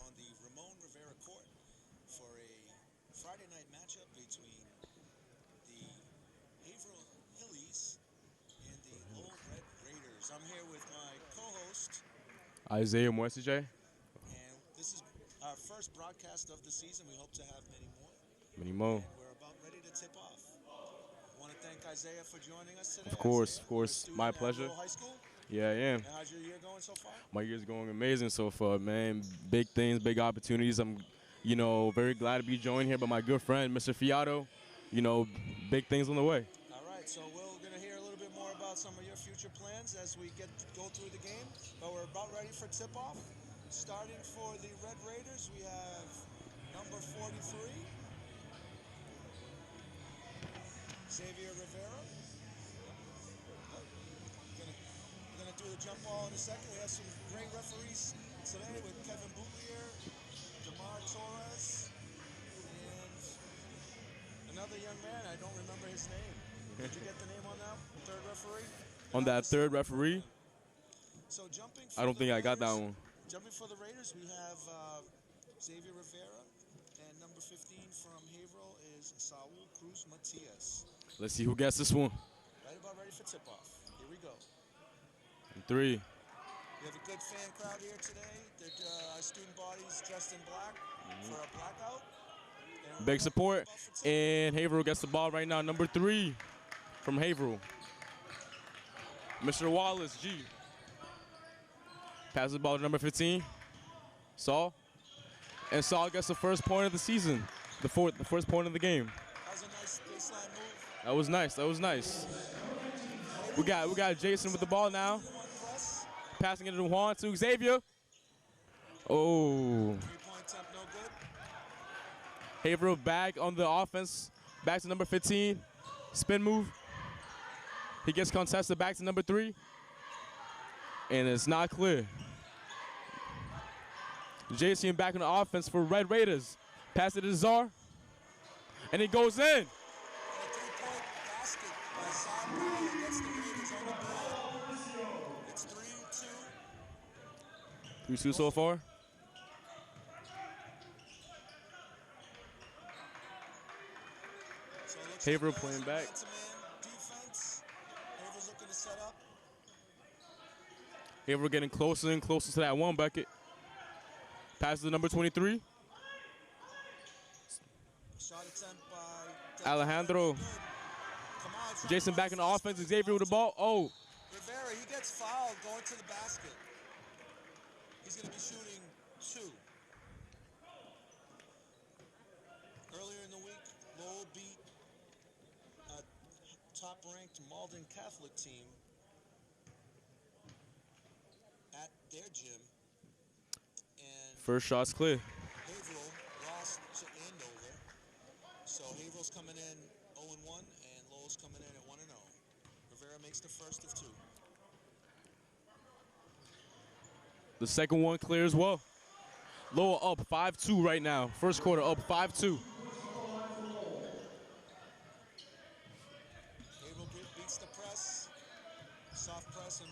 On the Ramon Rivera Court for a Friday night matchup between the Haverhill Hillies and the Lowell Red Raiders. I'm here with my co-host Isaiah Mwesige. And this is our first broadcast of the season. We hope to have many more. Many more. And we're about ready to tip off. I want to thank Isaiah for joining us today. Of course, Isaiah, of course. My pleasure. At Lowell High School. Yeah, I am. And how's your year going so far? My year's going amazing so far, man. Big things, big opportunities. I'm, very glad to be joined here by my good friend, Mr. Fiato. Big things on the way. All right, so we're going to hear a little bit more about some of your future plans as we go through the game. But we're about ready for tip-off. Starting for the Red Raiders, we have number 43, Xavier Rivera. We're gonna do the jump ball in a second. We have some great referees today with Kevin Boutlier, Jamar Torres, and another young man. I don't remember his name. Did you get the name on that third referee? On that third referee? So jumping. I don't think I got that one. Jumping for the Raiders, we have Xavier Rivera, and number 15 from Haverhill is Saul Cruz Matias. Let's see who gets this one. Right about ready for tip-off. Here we go. 3. We have a good fan crowd here today. Our student body's dressed in black for a blackout. Big support. And Haverhill gets the ball right now. Number 3 from Haverhill. Mr. Wallace, G. Passes the ball to number 15. Saul. And Saul gets the first point of the season. The first point of the game. That was a nice baseline move. That was nice. That was nice. We got Jason with the ball now. Passing it to Juan to Xavier. Oh. 3-point attempt, no good. Haverhill back on the offense. Back to number 15. Spin move. He gets contested back to number 3. And it's not clear. Jason back on the offense for Red Raiders. Pass it to Czar. And it goes in. And a 3-point basket by Sao Paulo gets the Raiders on the board. It's 3-2. 3-2 so far. So it looks Haverhill like playing there's a back. man-to-man defense. Haverhill's looking to set up. Haverhill getting closer and closer to that one bucket. Passes to number 23. Shot attempt by Alejandro. Come on, from Jason back in the offense. Xavier with the ball. Oh. Rivera, he gets fouled going to the basket. He's going to be shooting 2. Earlier in the week, Lowell beat a top-ranked Malden Catholic team at their gym. And First shot's clear. Haverhill lost to Andover. So Haverhill's coming in 0-1, and Lowell's coming in at 1-0. Rivera makes the first of 2. The second one clear as well. Lowell up 5-2 right now. First quarter up 5-2. Haverhill beats the press. Soft press and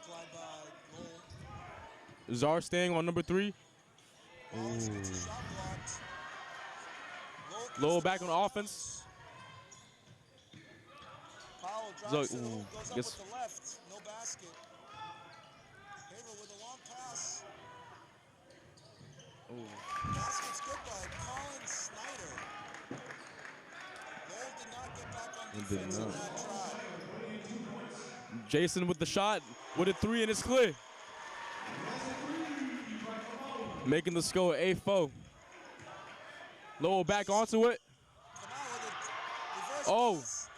applied by Lowell. Czar staying on number 3. Wallace gets a shot blocked. Lowell back on offense. Powell drops So, it, ooh, goes up gets- with the left. No basket. Haverhill with a long pass. Basket's good by Colin Snyder. Lowell did not get back on He did defense in not. that try. Jason with the shot, with a 3, and it's clear. Making the score 8-4. Lowell back onto it. Come on with a reverse Oh. pass.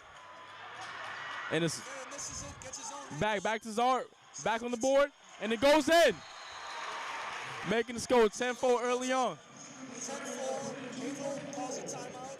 And it's Rivera misses it, gets his own back to Czar. Back on the board, and it goes in. Making the score 10-4 early on. 10-4. Haverhill calls a timeout.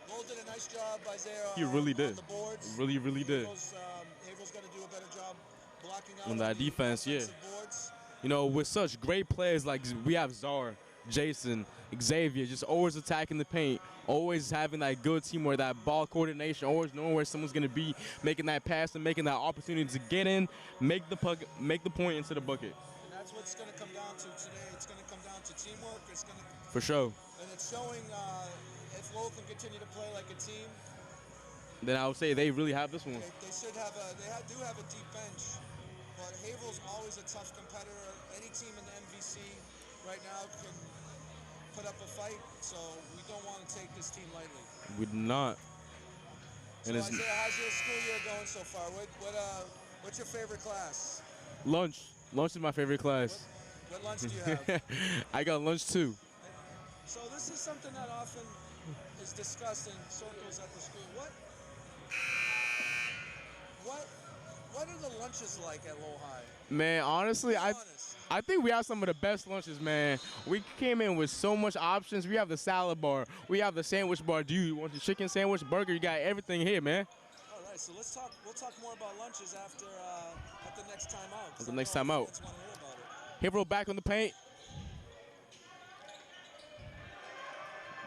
Lowell did a nice job by Zara He really on did. the boards. Really did. Haverhill's going to do a better job blocking out On that the defense, yeah. offensive boards. You know, with such great players like we have Czar, Jason, Xavier, just always attacking the paint, always having that good teamwork, that ball coordination, always knowing where someone's gonna be, making that pass and making that opportunity to get in, make the point into the bucket. And that's what's going to come down to today. It's going to come down to teamwork. It's going to, For sure. and it's showing if Lowell can continue to play like a team. Then I would say they really have this one. They should have do have a deep bench, but Haverhill's always a tough competitor. Any team in the MVC right now can put up a fight, so we don't want to take this team lightly. We do not. So And it's Isaiah, how's your school year going so far? What's your favorite class? lunch. Lunch is my favorite class. What lunch do you have? I got lunch too. So this is something that often is discussed in circles at the school. What are the lunches like at Lowell High? Man, honestly, Be I honest. think we have some of the best lunches, man. We came in with so much options. We have the salad bar. We have the sandwich bar. Do you want the chicken sandwich, burger? You got everything here, man. All right, so let's talk. We'll talk more about lunches after at the next time out. 'cause At the I next know time our out. fans wanna hear about it. Haverhill back on the paint.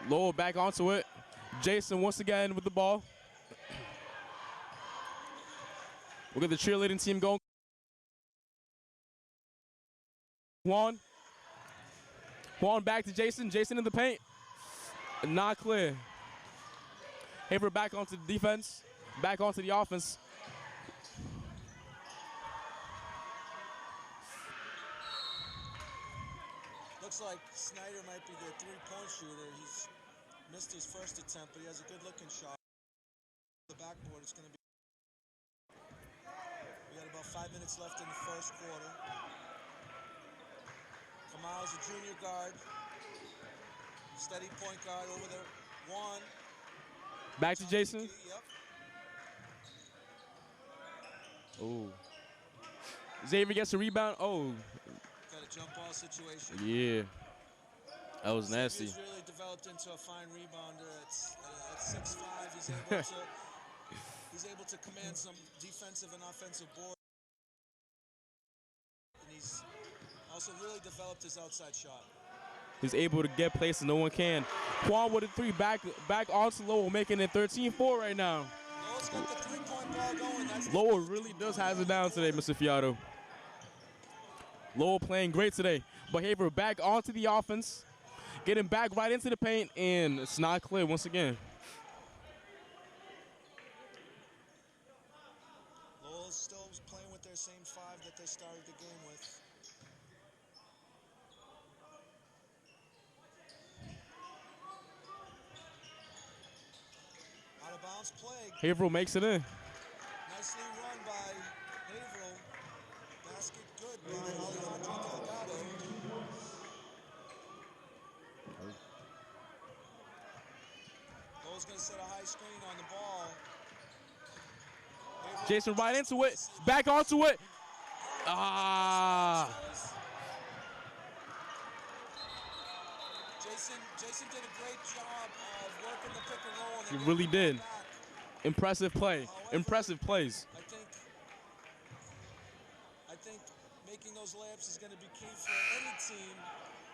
Lowell back onto it. Jason once again with the ball. We'll get the cheerleading team going. Juan back to Jason. Jason in the paint. Not clear. Haverhill back onto the defense. Back onto the offense. Looks like Snyder might be the three-point shooter. He's missed his first attempt, but he has a good-looking shot. The backboard, it's going to be. We got about 5 minutes left in the first quarter. Kamal's a junior guard. Steady point guard over there. One. Back to Jason. Yep. Oh. Xavier gets a rebound. Oh. Got a jump ball situation. Yeah. That was nasty. He's really developed into a fine rebounder. At 6'5", he's able to command some defensive and offensive boards. And he's also really developed his outside shot. He's able to get places no one can. Quan with a three, back onto Lowell, making it 13-4 right now. Lowell's got the three-point ball going. Lowell really does has it down today, Mr. Fiato. Lowell playing great today. But Haverhill back onto the offense, getting back right into the paint, and it's not clear once again. Lowell's still playing with their same five that they started the game with. Out of bounds play. Haverhill makes it in. Nicely run by Haverhill. Basket good by Alejandro Delgado. Lowell's going to set a high screen on the ball. Haverhill Jason right into it, back onto it. Ah. Jason did a great job of working the pick and roll. He really did. Impressive play. However, Impressive plays. I think making those layups is going to be key for any team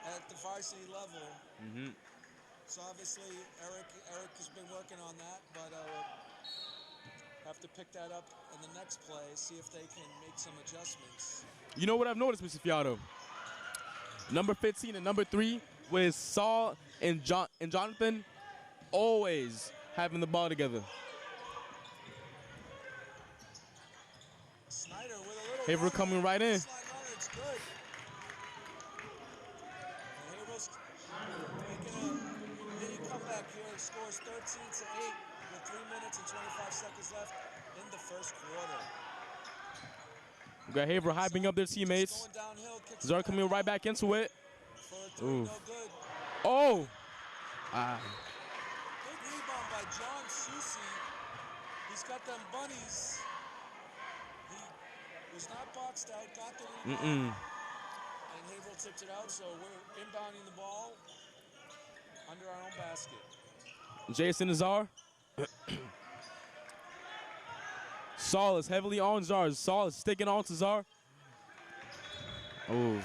at the varsity level. Mm-hmm. So obviously Eric has been working on that, but have to pick that up in the next play, see if they can make some adjustments. You know what I've noticed, Mr. Fiato? Number 15 and number 3 with Saul and Jonathan always having the ball together. Snyder with a little Haverhill coming right in. It's good. And Haverhill's making a mini comeback here. He scores 13-8 with 3 minutes and 25 seconds left in the first quarter. We got Haverhill hyping up their teammates. Zar coming right back into it. Ooh. No good. Oh! Big rebound by John Susi. He's got them bunnies. He was not boxed out, got the rebound. And Haverhill tipped it out, so we're inbounding the ball under our own basket. Jason and Zar. Saul is heavily on Zar. Saul is sticking on to Zar. Oh.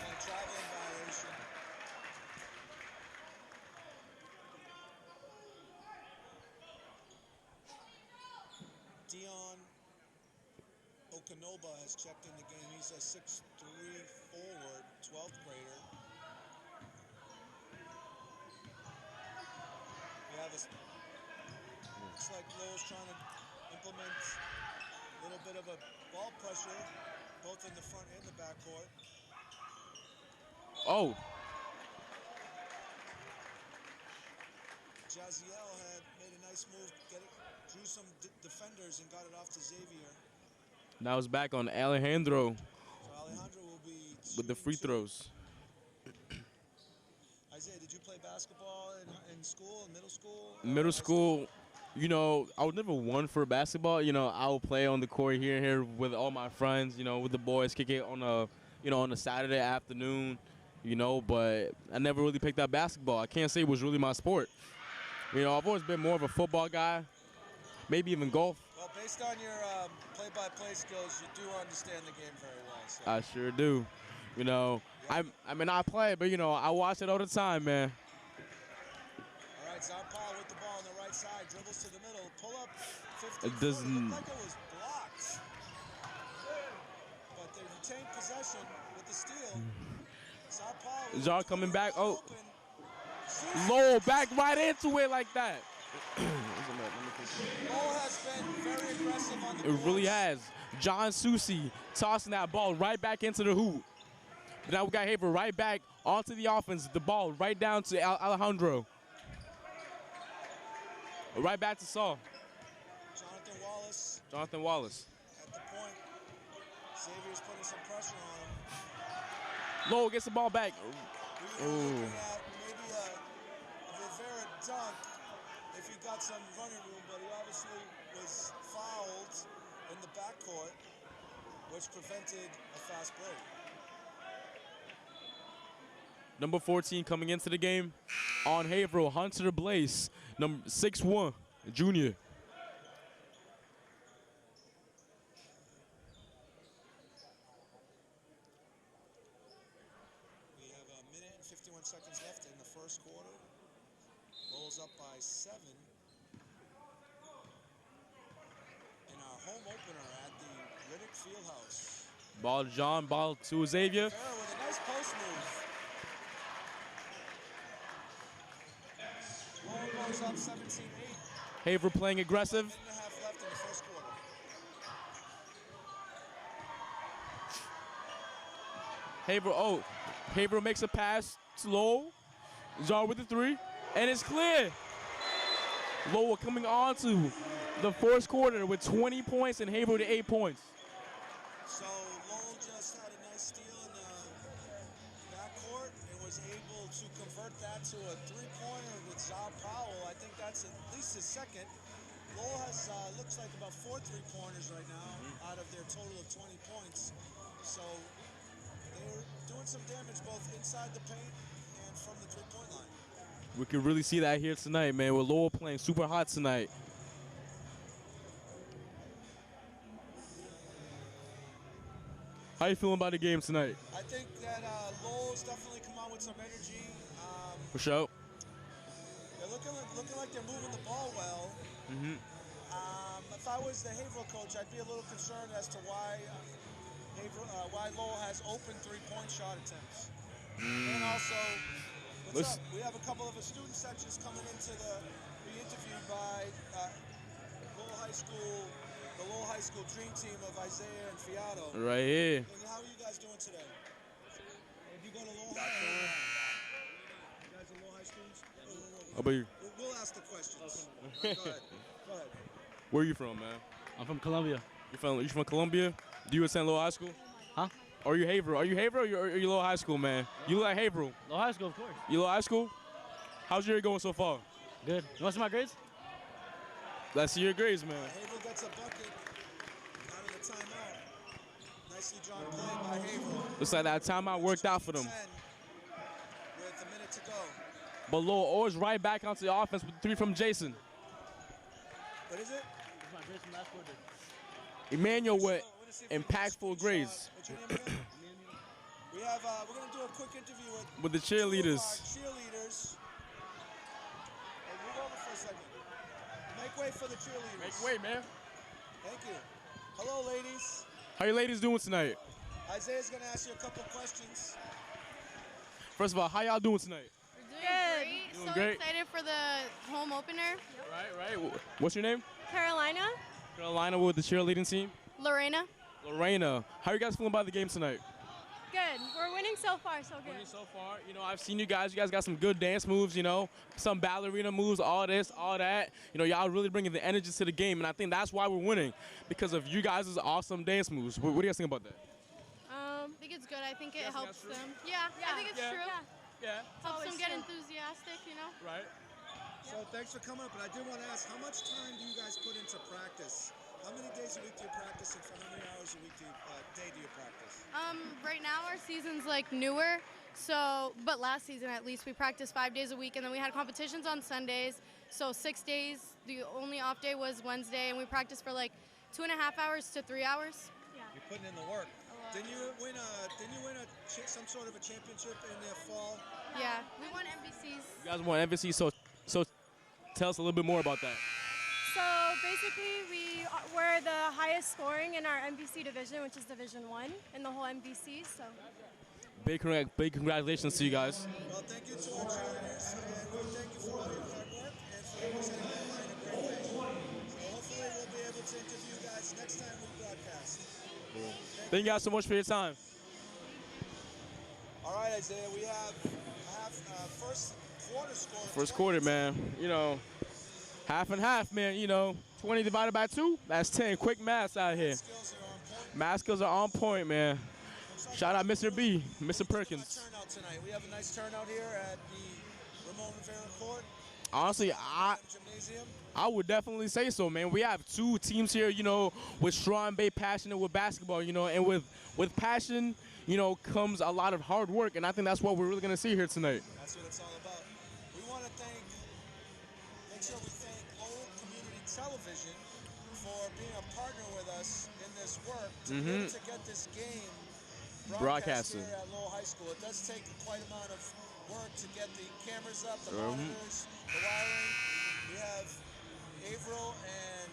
Okanoba has checked in the game. He's a 6'3" forward, 12th grader. We have looks like Lowell's trying to implement a little bit of a ball pressure, both in the front and the backcourt. Oh. Jaziel had made a nice move, drew some defenders and got it off to Xavier. Now it's back on Alejandro, so Alejandro will be with the free throws. Isaiah, did you play basketball in school, in middle school? Middle school, you know, I was never one for basketball. You know, I would play on the court here with all my friends, you know, with the boys, kick it on a, you know, on a Saturday afternoon, you know, but I never really picked up basketball. I can't say it was really my sport. You know, I've always been more of a football guy, maybe even golf. Well, based on your play-by-play skills, you do understand the game very well. So. I sure do. You know, I mean, I play, but, you know, I watch it all the time, man. All right, Zarpal with the ball on the right side, dribbles to the middle, pull up 50. It doesn't. It looked like it was blocked. But they retained possession with the steal. Zarpal. Zar coming back. Oh. Lowell back right into it like that. Lowell has been very aggressive on the It really has. John Susi tossing that ball right back into the hoop. Now we got Haverhill right back onto the offense. The ball right down to Alejandro. Right back to Saul. Jonathan Wallace. At the point, Xavier's putting some pressure on him. Lowell gets the ball back. We were looking at maybe a Rivera dunk if he got some running room, but he obviously was fouled in the backcourt, which prevented a fast break. Number 14 coming into the game on Haverhill, Hunter Blaze, number 6'1", junior. We have a minute and 51 seconds left in the first quarter. Lowell's up by 7 in our home opener at the Riddick Fieldhouse. Ball to John, ball to Xavier. Farrah with a nice post move. Lowell goes up 17-8. Haverhill playing aggressive. Minute and a half left in the first quarter. Haverhill makes a pass to Lowell. Jar with the 3, and it's clear. Lowell coming on to the first quarter with 20 points and Haverhill to 8 points. So Lowell just had a nice steal in the backcourt and was able to convert that to a 3-pointer with Zah Powell. I think that's at least his second. Lowell has looks like about 4 3-pointers right now out of their total of 20 points. So they're doing some damage both inside the paint and from the 3-point line. We can really see that here tonight, man, with Lowell playing super hot tonight. How you feeling about the game tonight? I think that Lowell's definitely come on with some energy. For sure. They're looking like they're moving the ball well. If I was the Haverhill coach, I'd be a little concerned as to why Lowell has open 3-point shot attempts. And also, what's up? We have a couple of student sections coming into be interviewed by Lowell High School, the Lowell High School dream team of Isaiah and Fiato. Right here. And how are you guys doing today? If you go to Lowell High School, you guys are Lowell High students? How about you? We'll ask the questions. Go ahead. Go ahead. Where are you from, man? I'm from Columbia. You from Columbia? Do you attend Lowell High School? Huh? Or are you Haverhill? Are you Haverhill or are you Lowell High School, man? You look like Haverhill. Lowell High School, of course. You Lowell High School? How's your year going so far? Good. You want to see my grades? Let's see your grades, man. Haverhill gets a bucket out of the timeout. Nicely drawn play by Haverhill. Looks like that timeout worked out for them. 10 with a minute to go. But Lowell always right back onto the offense with 3 from Jason. What is it? That's my grades from last quarter. Emmanuel with impactful grades. What's your name again? We're gonna do a quick interview With the two of our cheerleaders. cheerleaders. Hey, move over for a second. Make way for the cheerleaders. Make way, man. Thank you. Hello, ladies. How you ladies doing tonight? Isaiah's gonna ask you a couple questions. First of all, how y'all doing tonight? We're doing great. Doing So great. excited for the home opener. Right. What's your name? Carolina. Carolina with the cheerleading team. Lorena. Lorena. How you guys feeling about the game tonight? Good. We're winning so far, so good. Winning so far, I've seen you guys. You guys got some good dance moves, some ballerina moves, all this, all that. Y'all really bringing the energy to the game, and I think that's why we're winning, because of you guys' awesome dance moves. What do you guys think about that? I think it's good. I think it think helps that's true? them. Yeah, I think it's Yeah. true. Yeah. Helps them get enthusiastic, Right. So thanks for coming up, but I did want to ask, how much time do you guys put into practice? How many days a week do you practice, and for how many hours a week day do you practice? Right now our season's newer, but last season at least we practiced 5 days a week, and then we had competitions on Sundays, so 6 days. The only off day was Wednesday, and we practiced for 2.5 hours to 3 hours. Yeah. You're putting in the work. Didn't you win some sort of a championship in the fall? Yeah, we won MVCs. You guys won MVC, so tell us a little bit more about that. So basically, we're the highest scoring in our MVC division, which is Division 1 in the whole MVC. So Big congratulations to you guys. Well, thank you to our cheerleaders, and we thank you for all your hard work and for representing the line in a great way. So hopefully we'll be able to interview you guys next time we broadcast. Thank you guys so much for your time. All right, Isaiah, we have first quarter score. First quarter, man. You know, half and half, man. You know, 20 divided by 2, that's 10. Quick math out here. Skills are on point. Math skills are on point, man. Shout out Mr. B, Mr. Perkins. Turnout tonight. We have a nice turnout here at the Ramon Rivera Court. Honestly, Gymnasium. I would definitely say so, man. We have 2 teams here, you know, with strong, passionate with basketball, you know, and with passion, you know, comes a lot of hard work, and I think that's what we're really going to see here tonight. That's what it's all about. We want to make sure we thank Lowell Community Television for being a partner with us in this work to be able to get this game broadcasted here at Lowell High School. It does take quite a amount of work to get the cameras up, the monitors, the wiring. We have Haverhill and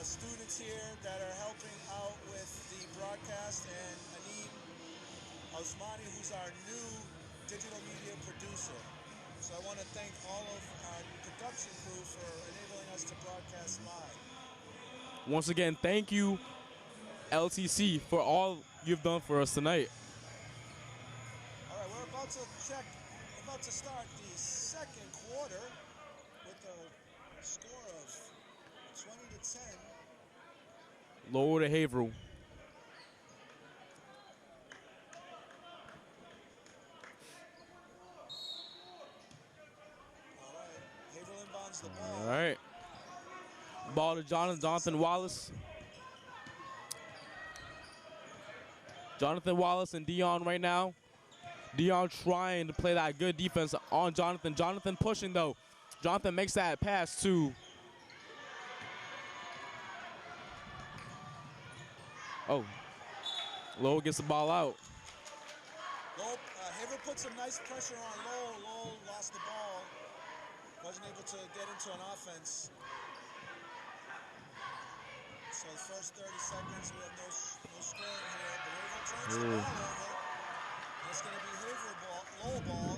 students here that are helping out with the broadcast, and Anim, Osmani, who's our new digital media producer. So I want to thank all of our production crew for enabling us to broadcast live. Once again, thank you, LTC, for all you've done for us tonight. All right, we're about to start the second quarter with a score of 20 to 10. Lowell to Haverhill. All right, Haverhill inbounds the ball. All right. Ball to Jonathan Wallace. Jonathan Wallace and Dion right now. Dion trying to play that good defense on Jonathan. Jonathan pushing, though. Jonathan makes that pass, too. Oh. Lowell gets the ball out. Lowell, Haverhill put some nice pressure on Lowell. Lowell lost the ball. Wasn't able to get into an offense. So the first 30 seconds, we have no scoring here. But Haverhill turns the ball over. And it's going to be Lowell ball.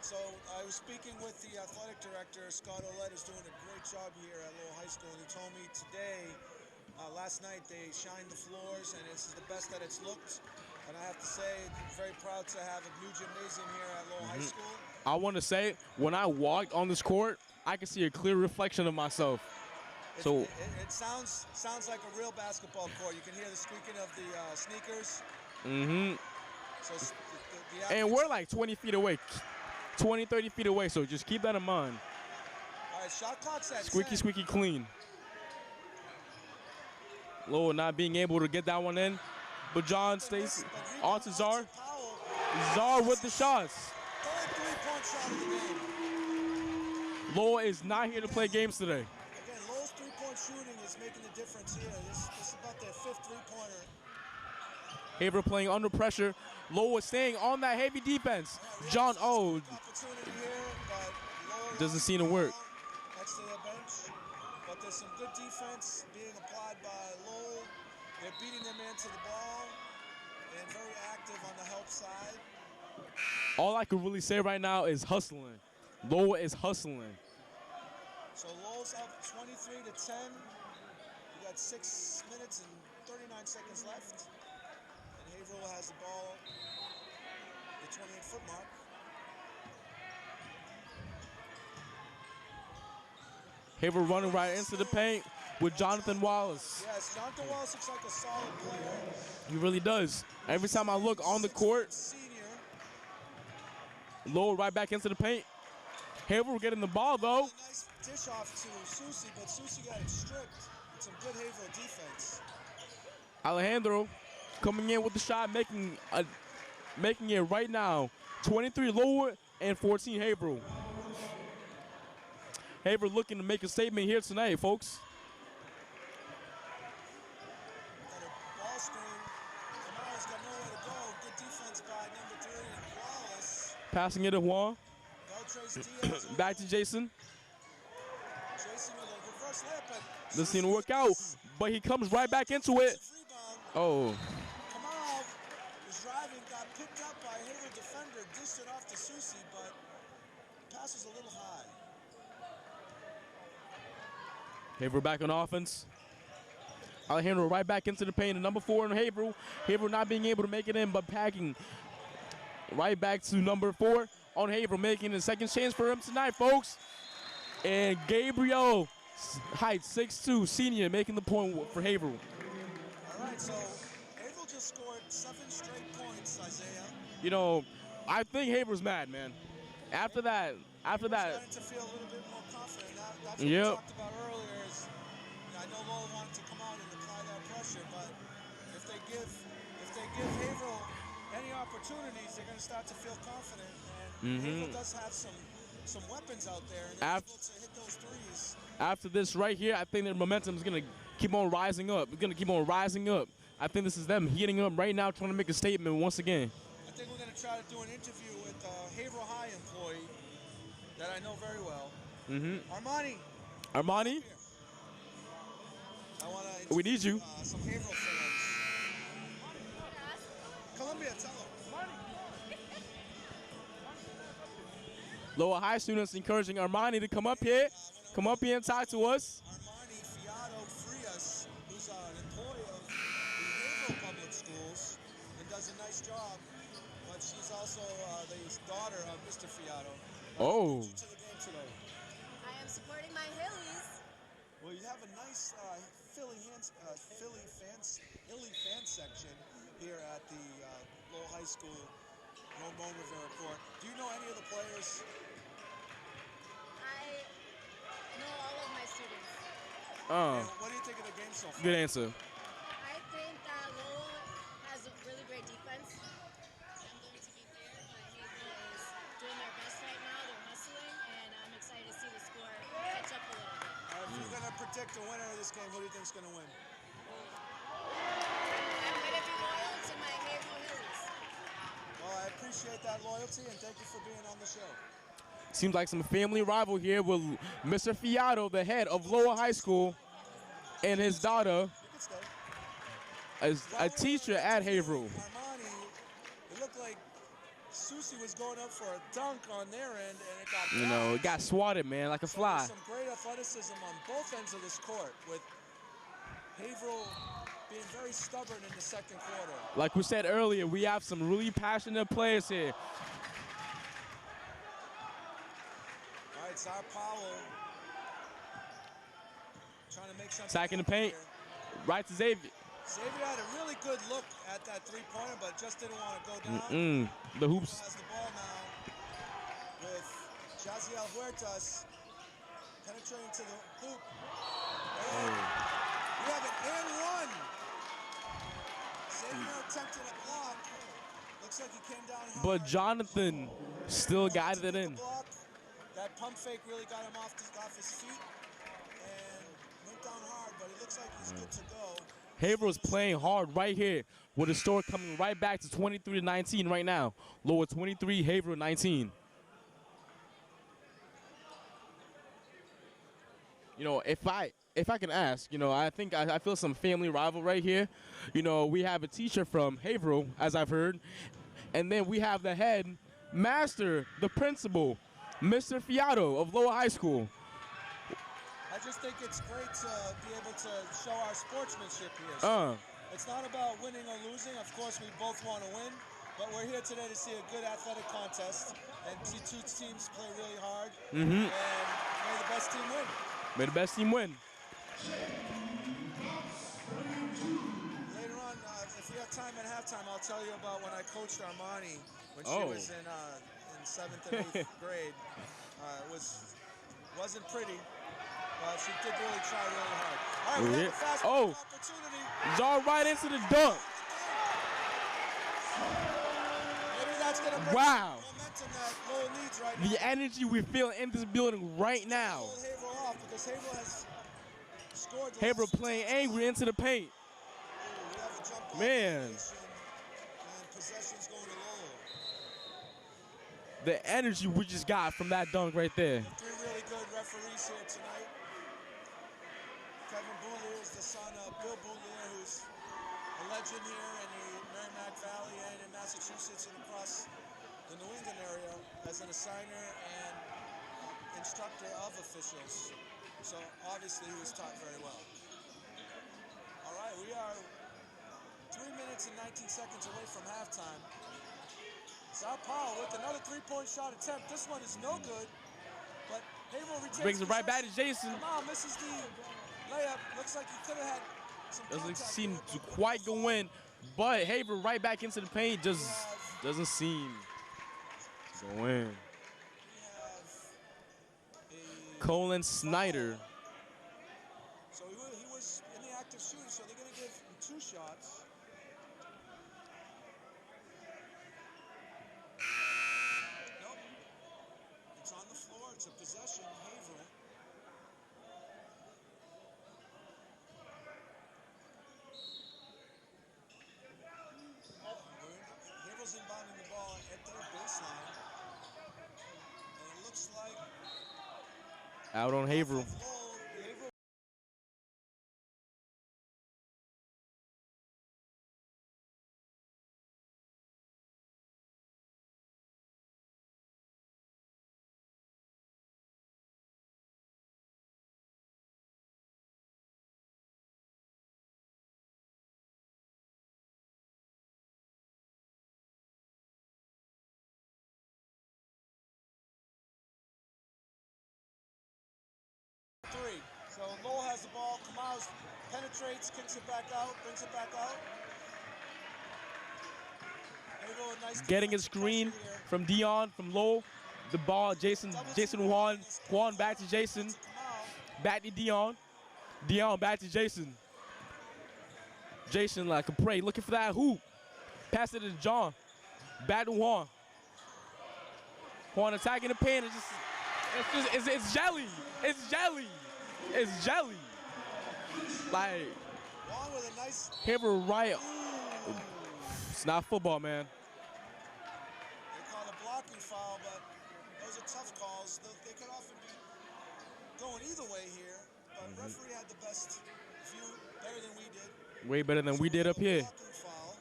So I was speaking with the athletic director, Scott Ouellette, is doing a great job here at Lowell High School. And he told me today, last night, they shined the floors, and this is the best that it's looked. And I have to say, I'm very proud to have a new gymnasium here at Lowell High School. I want to say, when I walked on this court, I could see a clear reflection of myself. It sounds like a real basketball court. You can hear the squeaking of the sneakers. So and we're like 20 feet away, 20, 30 feet away, so just keep that in mind. All right, shot clock's at Squeaky, 10. squeaky clean. Lowell not being able to get that one in, but John stays on to Czar. Czar with the shots. Third three-point shot of the game. Lowell is not here to play games today. Again, Lowell's three-point shooting is making the difference here. This is about their fifth three-pointer. Haverhill playing under pressure. Lowell is staying on that heavy defense. John O. Doesn't seem to work. Next to their bench. But there's some good defense being applied by Lowell. They're beating their man to the ball and very active on the help side. All I can really say right now is hustling. Lowell is hustling. So Lowell's up 23 to 10. We got 6 minutes and 39 seconds left. And Haverhill has the ball at the 28-foot mark. Haverhill running right into the paint with Jonathan Wallace. Yes, Jonathan Wallace looks like a solid player. He really does. Every time I look on the court, Senior. Lowell right back into the paint. Haverhill getting the ball, though. Nice dish off to Susie, but Susie got it stripped. Some good Haverhill defense. Alejandro coming in with the shot, making it right now. 23 Lowell and 14 Haverhill. Haverhill looking to make a statement here tonight, folks. Got a ball screen. Kamara's got nowhere to go. Good defense by number 3, Wallace. Passing it to Juan. Beltrace Diaz. Back to Jason. Jason with a reverse layup, but Doesn't seem to work out, but he comes right back into it. Rebound. Oh. Kamara was driving, got picked up by a Haverhill defender, dished it off to Susie, but the pass was a little high. Haverhill back on offense. Alejandro right back into the paint. And number 4 in Haverhill. Haverhill not being able to make it in, but packing right back to number 4 on Haverhill, making a second chance for him tonight, folks. And Gabriel, height 6'2", senior, making the point for Haverhill. All right, so Haverhill just scored 7 straight points, Isaiah. You know, I think Haverhill's mad, man. After that. Starting to feel a little bit more confident. That's what we talked about earlier. I know Lowell wanted to come out and apply that pressure, but if they give Haverhill any opportunities, they're going to start to feel confident. And Haverhill does have some weapons out there, and they're able to hit those threes. After this right here, I think their momentum is going to keep on rising up. It's going to keep on rising up. I think this is them heating up right now, trying to make a statement once again. I think we're going to try to do an interview with a Haverhill High employee that I know very well. Armani? We need you. Some Haverhill fans. Columbia, tell them. Lowell High students encouraging Armani to come up here. Come up here and talk to us. Armani Fiato Frias, who's an employee of the Haverhill Public Schools and does a nice job, but she's also the daughter of Mr. Fiato. Oh. To the game today. I am supporting my Hillies. Well, you have a nice Philly fan section here at the Lowell High School Ramon Rivera Court. Do you know any of the players? I know all of my students. And what do you think of the game so far? Good answer. I think that Lowell has a really great defense. I'm going to be fair, but Haverhill is doing their best right now. They're hustling, and I'm excited to see the score catch up a little bit. If you're going to predict the winner of this game, who do you think is going to win? I'm going to be loyal to my Haverhill Hillies. Well, I appreciate that loyalty, and thank you for being on the show. Seems like some family rival here with Mr. Fiato, the head of Lowell High School, and his daughter, as a teacher at Haverhill. Armani, it looked like Susie was going up for a dunk on their end, and it got blocked. You know, it got swatted, man, like a fly. Some great athleticism on both ends of this court, with Haverhill being very stubborn in the second quarter. Like we said earlier, we have some really passionate players here. All right, Czar Powell trying to make something. Attacking the paint, right to Xavier. Xavier had a really good look at that three-pointer, but just didn't want to go down. The hoops. Has the ball now with Jaziel Huertas penetrating to the hoop. And we have an and one. Xavier attempted a block. Looks like he came down hard. But Jonathan still guided it in. That pump fake really got him off his feet and went down hard, but it looks like he's good to go. Haverhill's playing hard right here with the score coming right back to 23-19 right now. Lowell 23, Haverhill 19. You know, if I can ask, you know, I think I feel some family rival right here. You know, we have a teacher from Haverhill, as I've heard, and then we have the head master, the principal, Mr. Fiato of Lowell High School. I just think it's great to be able to show our sportsmanship here. So it's not about winning or losing. Of course, we both want to win, but we're here today to see a good athletic contest and see two teams play really hard. And may the best team win. May the best team win. Later on, if we have time at halftime, I'll tell you about when I coached Armani when she was in 7th and 8th grade. It wasn't pretty. She did really try really hard. All right, we have a fast opportunity. Jaw right into the dunk. Maybe that's going to bring momentum that Lowell needs right now. The energy we feel in this building right now. Haverhill off because Haverhill has scored. Haverhill playing angry into the paint. Man. And possession's going to Lowell. The energy we just got from that dunk right there. 3 really good referees here tonight. Kevin Boulier is the son of Bill Boulier, who's a legend here in the Merrimack Valley and in Massachusetts and across the New England area as an assigner and instructor of officials. So obviously he was taught very well. All right. we are 3 minutes and 19 seconds away from halftime. Sao Paulo with another three-point shot attempt. This one is no good, but Haverhill retains Brings it right back to Jason. Kamal misses the layup. Looks like he could have had some Doesn't contact seem there, to but quite go in, but Haverhill right back into the paint. Just doesn't seem to go in. We have a Colin Snyder. So he was in the act of shooting, so they're going to give him 2 shots. Nope. It's on the floor. It's a possession. Haverhill. Haverhill's inbounding the ball at their baseline. And it looks like Out on Haverhill. Lowell, Haverhill. Three. So Lowell has the ball. Kamau penetrates, kicks it back out, brings it back out. Haverhill with nice Getting a defensive screen pressure here. from Dion, from Lowell. The ball, Jason Juan. Juan back to Jason. To Kamau. Back to Dion. Dion back to Jason. Jason like a prey, looking for that hoop. Pass it to John. Back to Juan. Juan attacking the paint. It's jelly. It's jelly. It's jelly. Like, Juan with a nice. Haverhill right. It's not football, man. They call it a blocking foul, but those are tough calls. They could often be going either way here, but referee had the best view, better than we did. Way better than we did up here. Blocking foul,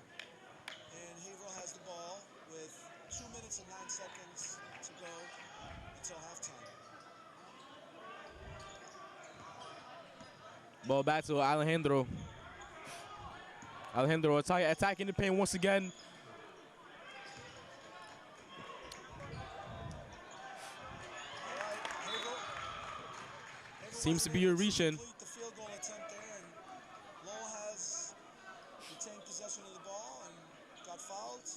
and Haverhill has the ball with 2 minutes and 9 seconds to go until halftime. Ball back to Alejandro. Alejandro attacking the paint once again. All right, Haverhill Seems to wasn't be a able to reach-in. complete the field goal attempt there, and Lowell has retained possession of the ball and got fouled.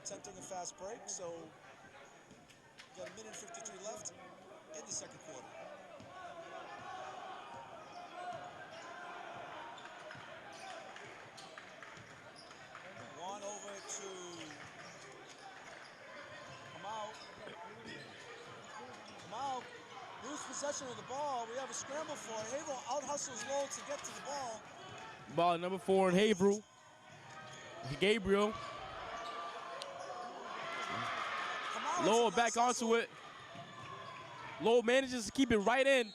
Attempting a fast break, so we got 1 minute 53 left in the second quarter. Juan over to Kamau. Kamau lose possession of the ball. We have a scramble for it. Haverhill out hustles Lowell to get to the ball. Ball number 4 in Haverhill. Gabriel. Kamau Lowell with a nice back onto hustle. it. Lowell manages to keep it right in.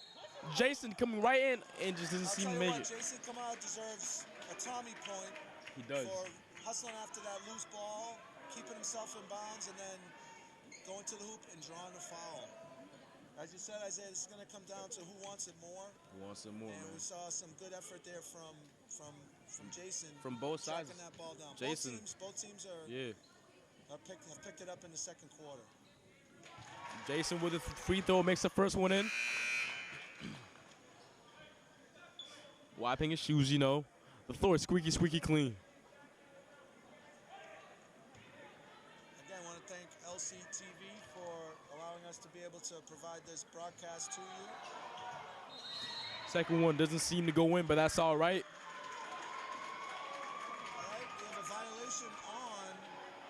Jason coming right in and just doesn't I'll seem tell to you make what, it. Jason Kamau deserves a Tommy point He does. for hustling after that loose ball, keeping himself in bounds, and then going to the hoop and drawing the foul. As you said, Isaiah, this is going to come down to who wants it more. Who wants some more, And man? we saw some good effort there from Jason. From both sides. Tracking that ball down. Jason. Both teams Yeah. have picked it up in the second quarter. Jason with a free throw makes the first one in. Wiping his shoes, you know. The floor is squeaky, squeaky clean. Again, I want to thank LCTV for allowing us to be able to provide this broadcast to you. Second one doesn't seem to go in, but that's all right. All right, we have a violation on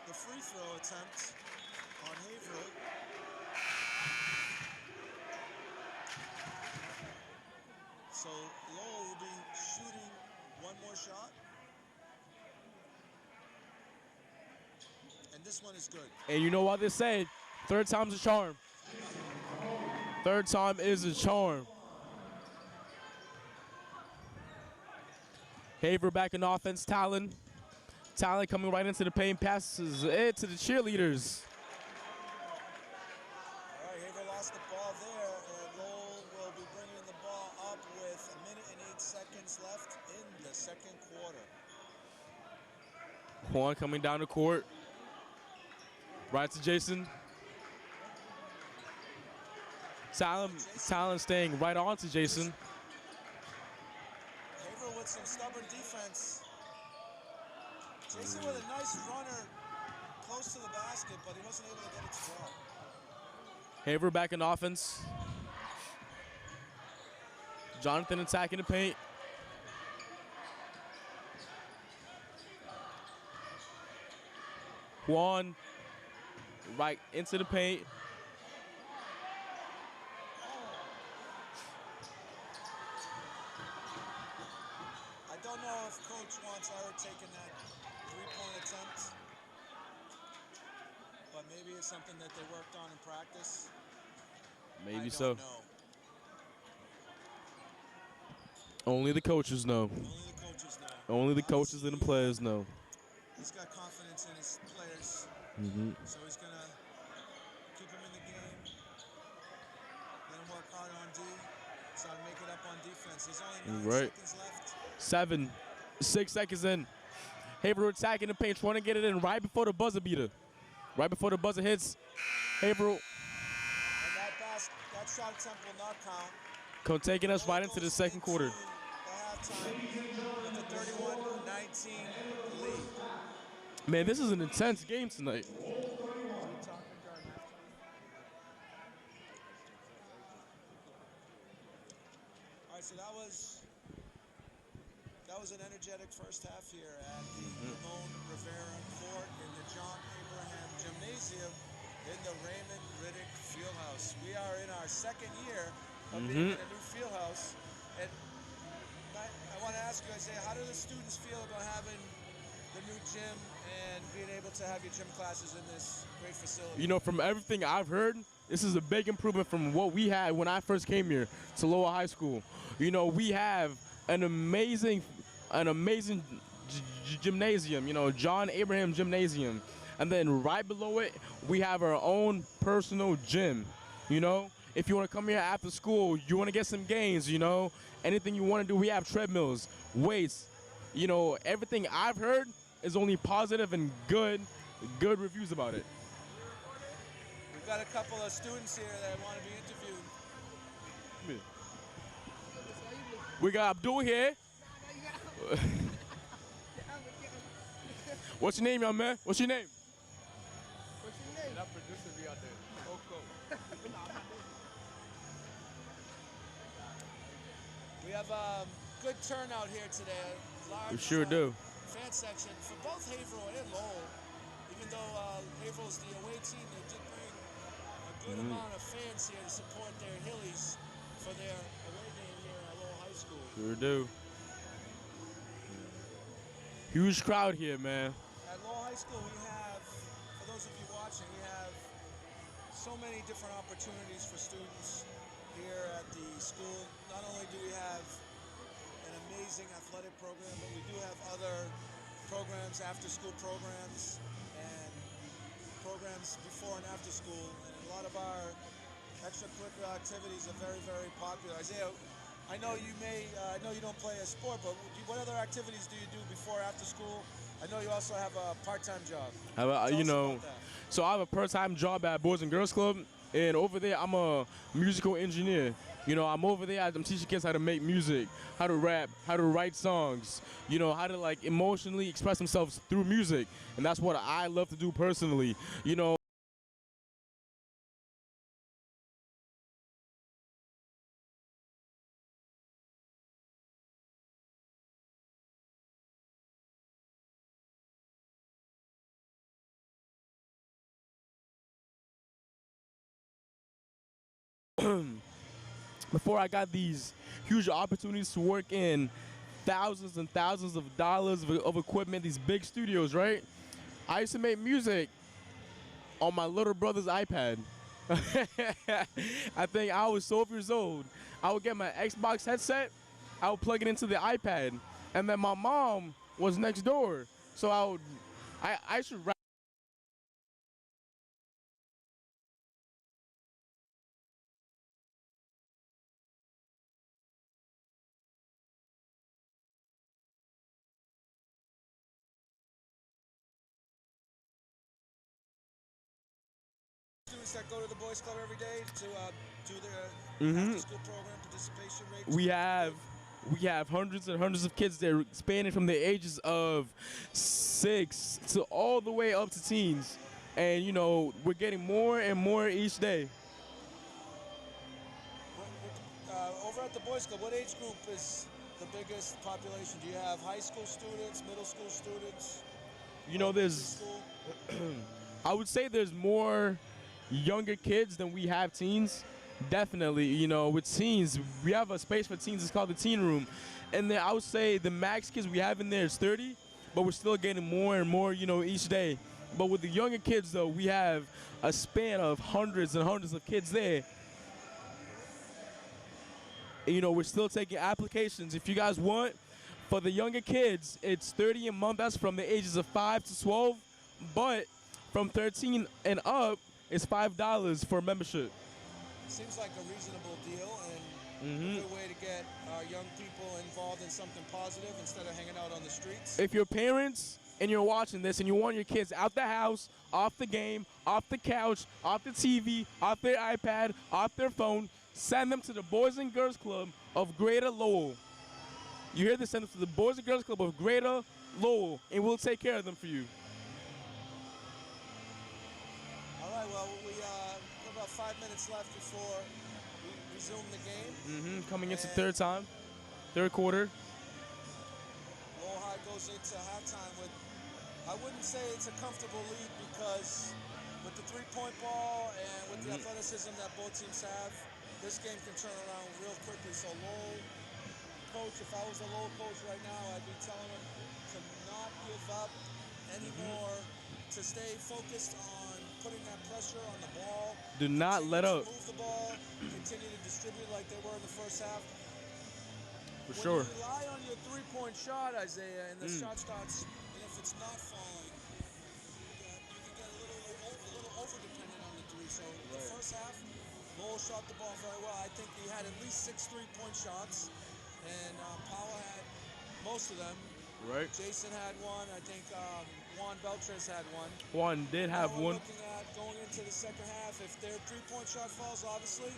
the free throw attempt on Haverhill. So Lowell will be shooting one more shot. And this one is good. And you know what they say, third time's a charm. Third time is a charm. Haver back in offense, Talon. Talon coming right into the paint, passes it to the cheerleaders. All right, Haverhill pass the ball there, and Lowell will be bringing the ball up with 1:08 left in the second quarter. Juan coming down the court. Right to Jason. Talon staying right on to Jason. Haverhill with some stubborn defense. Jason with a nice runner close to the basket, but he wasn't able to get it to drop. Haverhill back in offense. Jonathan attacking the paint. Juan right into the paint. I don't know if Coach wants Eric taking that three-point attempt, but maybe it's something that they worked on in practice. Maybe I so. don't know. Only the coaches know. Only the coaches know. Only the coaches and the players know. He's got confidence in his players, so he's going to keep him in the game, let him work hard on D, try to make it up on defense. There's only 9 seconds left. 6 seconds in. Haverhill attacking the paint, trying to get it in right before the buzzer beater. Right before the buzzer hits. Haverhill. And that shot attempt will not count. Taking us right into the second quarter. The halftime with a 31-19 lead. Man, this is an intense game tonight. All right, so that was an energetic first half here at the Ramon Rivera Court in the John Abraham Gymnasium in the Raymond Riddick Fieldhouse. We are in our second year of being in a new fieldhouse, and I want to ask you, Isaiah, how do the students feel about having the new gym and being able to have your gym classes in this great facility? You know, from everything I've heard, this is a big improvement from what we had when I first came here to Lowell High School. You know, we have an amazing gymnasium, you know, John Abraham Gymnasium. And then right below it, we have our own personal gym, you know. If you want to come here after school, you want to get some gains, you know, anything you want to do, we have treadmills, weights, you know, everything I've heard is only positive and good reviews about it. We've got a couple of students here that want to be interviewed. We got Abdul here. What's your name, young man? What's your name? That producer be out there. We have a good turnout here today. Large, We sure do. Fan section for both Haverhill and Lowell. Even though Haverhill's the away team, they did bring a good amount of fans here to support their Hillies for their away game here at Lowell High School. Sure do. Huge crowd here, man. At Lowell High School, we have, for those of you watching, we have so many different opportunities for students here at the school. Not only do we have an amazing athletic program, but we do have other programs, after-school programs, and programs before and after school. And a lot of our extracurricular activities are very, very popular. Isaiah, I know you don't play a sport, but what other activities do you do before or after school? I know you also have a part-time job. You know, so I have a part-time job at Boys and Girls Club, and over there I'm a musical engineer. You know, I'm over there, I'm teaching kids how to make music, how to rap, how to write songs, you know, how to like emotionally express themselves through music. And that's what I love to do personally. You know, before I got these huge opportunities to work in thousands and thousands of dollars of equipment, these big studios, right? I used to make music on my little brother's iPad. I think I was 12 years old. I would get my Xbox headset, I would plug it into the iPad, and then my mom was next door. So I should rap Students that go to the boys club every day to do their after-school program participation rate. We have hundreds and hundreds of kids there, spanning from the ages of 6 to all the way up to teens, and you know we're getting more and more each day. Over at the boys club, what age group is the biggest population? Do you have high school students, middle school students? You know, there's, I would say there's more younger kids than we have teens. Definitely, you know, with teens, we have a space for teens. It's called the teen room, and then I would say the max kids we have in there is 30, but we're still getting more and more, you know, each day. But with the younger kids, though, we have a span of hundreds and hundreds of kids there. You know, we're still taking applications. If you guys want, for the younger kids, it's 30 a month. That's from the ages of 5 to 12. But from 13 and up, it's $5 for membership. Seems like a reasonable deal and a good way to get our young people involved in something positive instead of hanging out on the streets. If you're parents and you're watching this and you want your kids out the house, off the game, off the couch, off the TV, off their iPad, off their phone, send them to the Boys and Girls Club of Greater Lowell. You hear this? Send them to the Boys and Girls Club of Greater Lowell, and we'll take care of them for you. All right, well, we have about 5 minutes left before we resume the game. Coming into third quarter. Lowell High goes into halftime with, I wouldn't say it's a comfortable lead because with the three-point ball and with the athleticism that both teams have, this game can turn around real quickly. So Lowell coach, if I was a Lowell coach right now, I'd be telling him to not give up anymore, to stay focused on putting that pressure on the ball. Do not let up. Move the ball, continue to distribute like they were in the first half. For sure. When you rely on your three-point shot, Isaiah, and the shot starts, and if it's not falling, you can get a little over-dependent on the three. So the first half, Lowell shot the ball very well. I think he had at least 6 three-point shots, and Powell had most of them. Right. Jason had one. I think Juan Beltres had one. Juan did have one. Looking at going into the second half, if their three-point shot falls, obviously,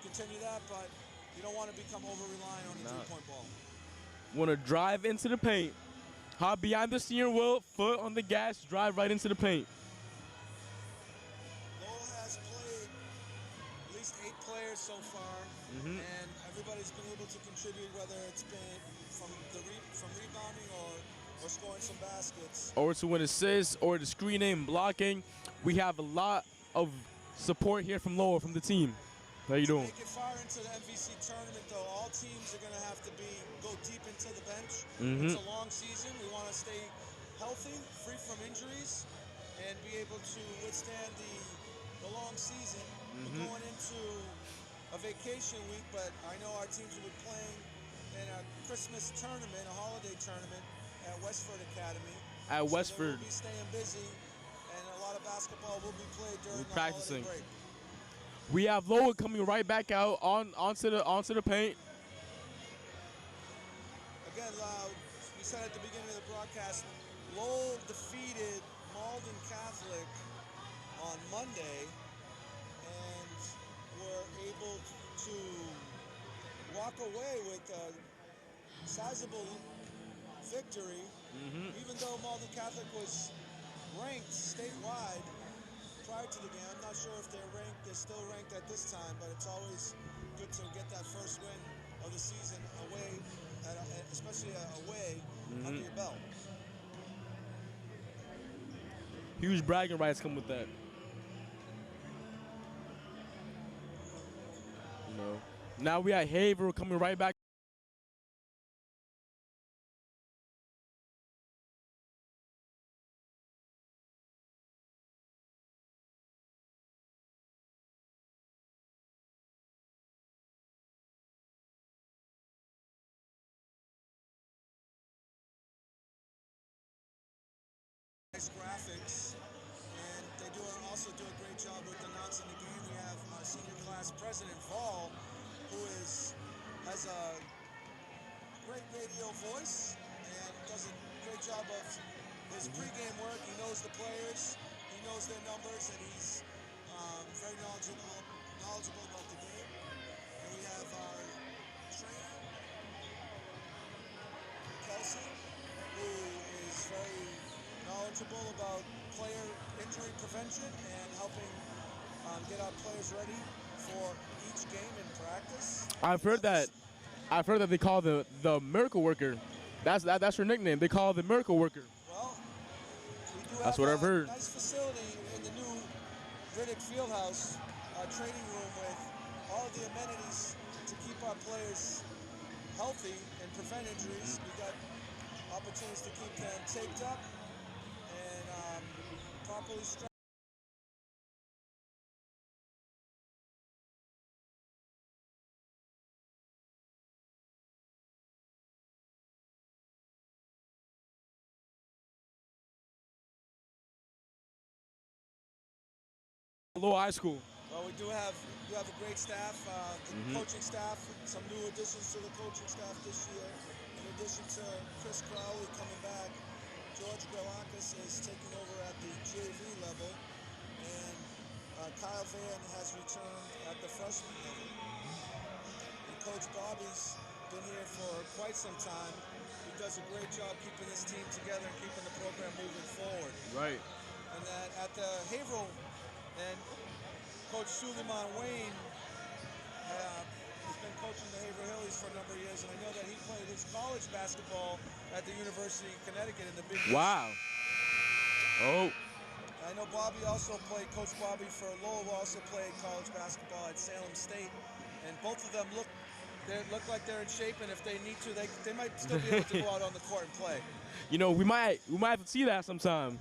continue that, but you don't want to become over-reliant on the three-point ball. Want to drive into the paint. Hop behind the steering wheel, foot on the gas, drive right into the paint. Lowell has played at least 8 players so far, and everybody's been able to contribute, whether it's been from rebounding or scoring some baskets. Or to win assists, or the screening, blocking. We have a lot of support here from Lowell, from the team. How you doing? To make it far into the MVC tournament, though, all teams are going to have to go deep into the bench. It's a long season. We want to stay healthy, free from injuries, and be able to withstand the long season. We're going into a vacation week, but I know our teams will be playing in a Christmas tournament, a holiday tournament at Westford Academy. At Westford. We'll be staying busy, and a lot of basketball will be played during the practicing. holiday break. We have Lowell coming right back out onto the paint. Again, we said at the beginning of the broadcast, Lowell defeated Malden Catholic on Monday and were able to walk away with a sizable victory, even though Malden Catholic was ranked statewide prior to the game. I'm not sure if they're still ranked at this time, but it's always good to get that first win of the season away, especially away under your belt. Huge bragging rights come with that. You know. Now we have Haverhill coming right back. Graphics, and they also do a great job with announcing the game. We have our senior class president, Vol, who has a great radio voice and does a great job of his pregame work. He knows the players, he knows their numbers, and he's very knowledgeable about the game. And we have our trainer, Kelsey, who is very knowledgeable about player injury prevention and helping get our players ready for each game in practice. I've heard that. I've heard that they call the miracle worker. That's her nickname. They call the miracle worker. Well, we do That's have what I've heard. a nice facility in the new Riddick Fieldhouse training room with all of the amenities to keep our players healthy and prevent injuries. We got opportunities to keep them taped up and properly stretched. Lowell High School. Well, we do have a great staff, the coaching staff, some new additions to the coaching staff this year. In addition to Chris Crowley coming back, George Grelakis is taking over at the JV level, and Kyle Van has returned at the freshman level. And Coach Bobby's been here for quite some time. He does a great job keeping this team together and keeping the program moving forward. Right. And that at the Haverhill, and Coach Suleiman Wayne has been coaching the Haverhillies for a number of years, and I know that he played his college basketball at the University of Connecticut in the Big East. Wow. Oh. I know Bobby also played, Coach Bobby for Lowell also played college basketball at Salem State, and both of them look like they're in shape, and if they need to, they might still be able to go out on the court and play. You know, we might have to see that sometime.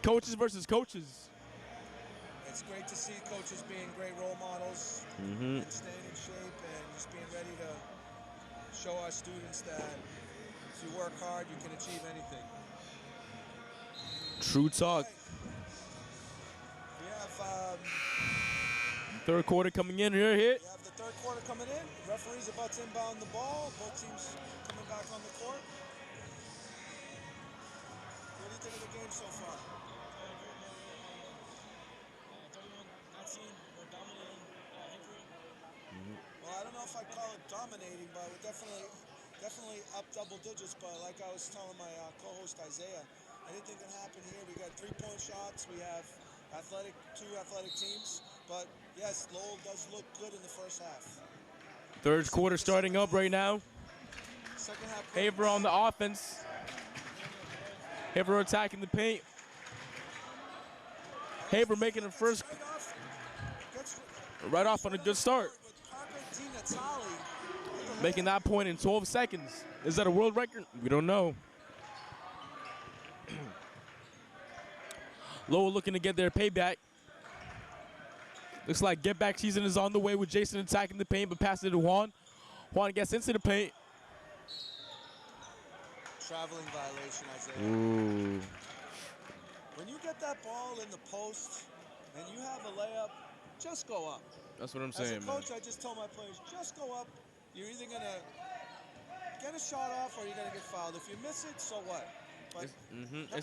Coaches versus coaches. It's great to see coaches being great role models and staying in shape and just being ready to show our students that if you work hard, you can achieve anything. True talk. Right. We have Third quarter coming in here. Hit. we have the third quarter coming in. Referee's about to inbound the ball. Both teams coming back on the court. What do you think of the game so far? Well, I don't know if I'd call it dominating, but we're definitely up double digits. But like I was telling my co-host Isaiah, anything can happen here. We got 3-point shots. We have two athletic teams. But yes, Lowell does look good in the first half. Third quarter starting up right now. Second half. Haverhill on the offense. Haverhill attacking the paint. Haverhill making the first right off on a good start. Making that point in 12 seconds. Is that a world record? We don't know. Lowell looking to get their payback. Looks like get back season is on the way with Jason attacking the paint, but passes it to Juan. Juan gets into the paint. Traveling violation, Isaiah. Ooh. When you get that ball in the post and you have a layup, just go up. That's what I'm saying, As a coach, I just tell my players, just go up. You're either going to get a shot off or you're going to get fouled. If you miss it, so what? But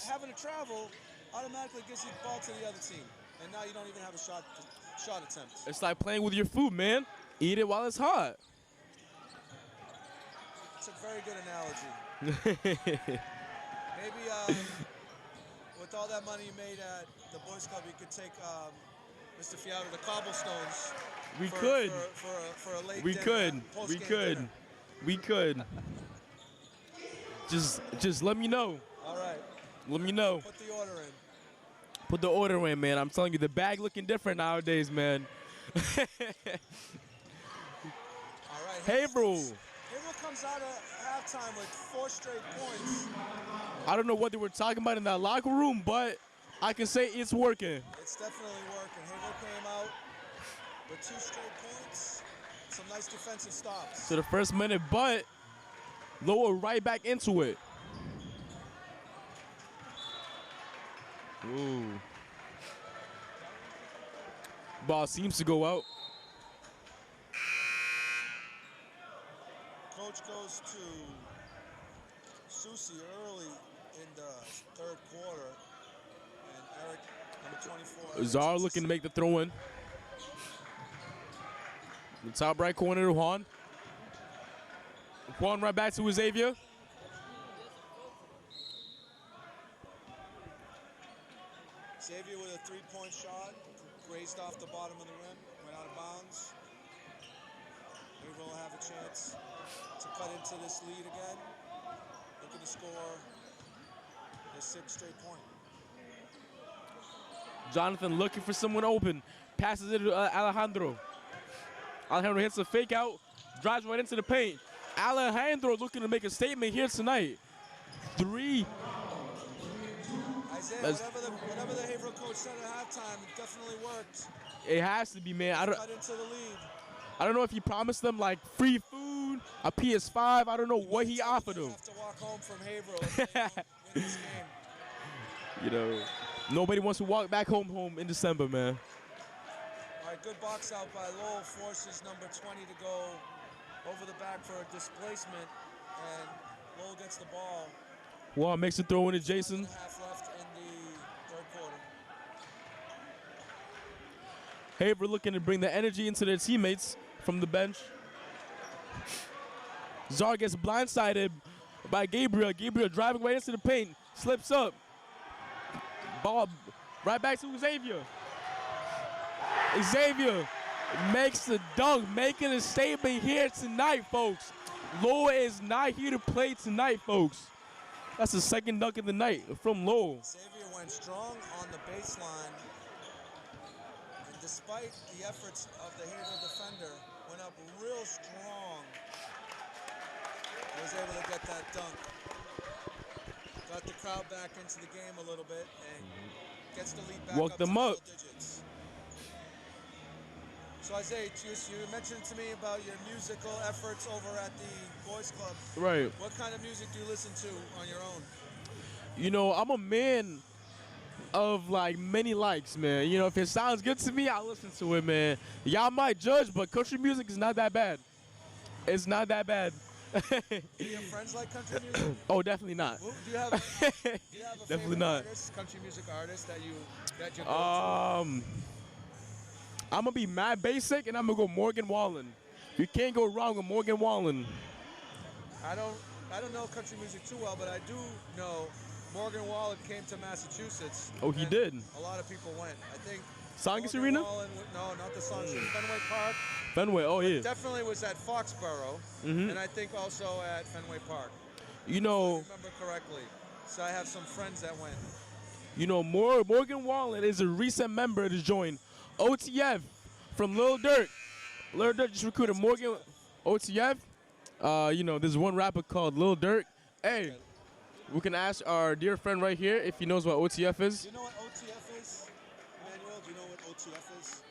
having to travel automatically gives you the ball to the other team. And now you don't even have a shot attempt. It's like playing with your food, man. Eat it while it's hot. It's a very good analogy. Maybe with all that money you made at the Boys Club, you could take Mr. Fiato to cobblestones. We for a late We dinner, could. We post-game could. dinner. We could. Just let me know. All right. Let me know. Put the order in. Put the order in, man. I'm telling you, the bag looking different nowadays, man. All right. Haverhill. Haverhill comes out of halftime with 4 straight points. I don't know what they were talking about in that locker room, but I can say it's working. It's definitely working. Haverhill came out with 2 straight points, some nice defensive stops. To the first minute, but Lowell right back into it. Ooh. Ball seems to go out. Coach goes to Susi early in the third quarter, and Eric, number 24. Czar looking to make the throw in. The top right corner to Juan. Juan right back to Xavier. Xavier with a three-point shot, grazed off the bottom of the rim, went out of bounds. Haverhill will have a chance to cut into this lead again. Looking to score their 6th straight point. Jonathan looking for someone open. Passes it to Alejandro. Alejandro hits a fake out, drives right into the paint. Alejandro looking to make a statement here tonight. 3. Isaiah, whatever the Haverhill coach said at halftime, it definitely worked. It has to be, man. Cut into the lead. I don't know if he promised them like free food, a PS5. I don't know what he offered them. Have to walk home from Haverhill if they don't win this game. You know, nobody wants to walk back home in December, man. All right, good box out by Lowell. Forces number 20 to go over the back for a displacement, and Lowell gets the ball. Juan makes a throw into Jason. Half left in the 3rd quarter. Haverhill looking to bring the energy into their teammates from the bench. Czar gets blindsided by Gabriel. Gabriel driving right into the paint, slips up. Ball right back to Xavier. Xavier makes the dunk, making a statement here tonight, folks. Lowell is not here to play tonight, folks. That's the 2nd dunk of the night from Lowell. Xavier went strong on the baseline, and despite the efforts of the Haverhill defender, went up real strong. Was able to get that dunk. Got the crowd back into the game a little bit and gets the lead back Woke up them to up. double digits. So Isaiah, you mentioned to me about your musical efforts over at the Boys Club. Right. What kind of music do you listen to on your own? You know, I'm a man of like many likes, man. You know, if it sounds good to me, I'll listen to it, man. Y'all might judge, but country music is not that bad. It's not that bad. Do you have friends like country music? Oh, definitely not. Do you have a Definitely favorite not. artist, country music artist that you go to? I'm gonna be mad basic, and I'm gonna go Morgan Wallen. You can't go wrong with Morgan Wallen. I don't know country music too well, but I do know Morgan Wallen came to Massachusetts. Oh, he and did. A lot of people went. I think. Songis Morgan Arena? Wallen, no, not the Songis Arena. Fenway Park. Fenway. Oh yeah. Definitely was at Foxborough, and I think also at Fenway Park. You know. If I remember correctly. So I have some friends that went. You know, Morgan Wallen is a recent member to join OTF from Lil Durk. Lil Durk just recruited Morgan OTF. You know, there's one rapper called Lil Durk. Hey, we can ask our dear friend right here if he knows what OTF is. Do you know what OTF is, Emmanuel? Do you know what OTF is?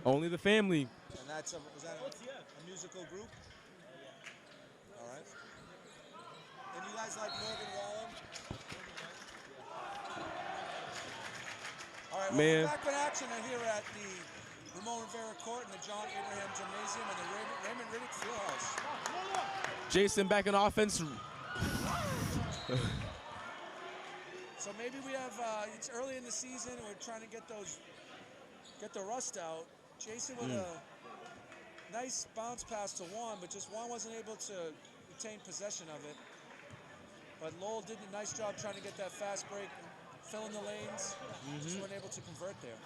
Only the family. And that's is that a musical group? All right. And you guys like Morgan Wallen? All right, well, Man. we're back in action here at the Ramon Rivera Court in the John Abraham Gymnasium and the Raymond Riddick Fieldhouse. Jason back in offense. So maybe we have, it's early in the season, we're trying to get the rust out. Jason with a nice bounce pass to Juan, but just Juan wasn't able to retain possession of it. But Lowell did a nice job trying to get that fast break, filling the lanes, just weren't able to convert there.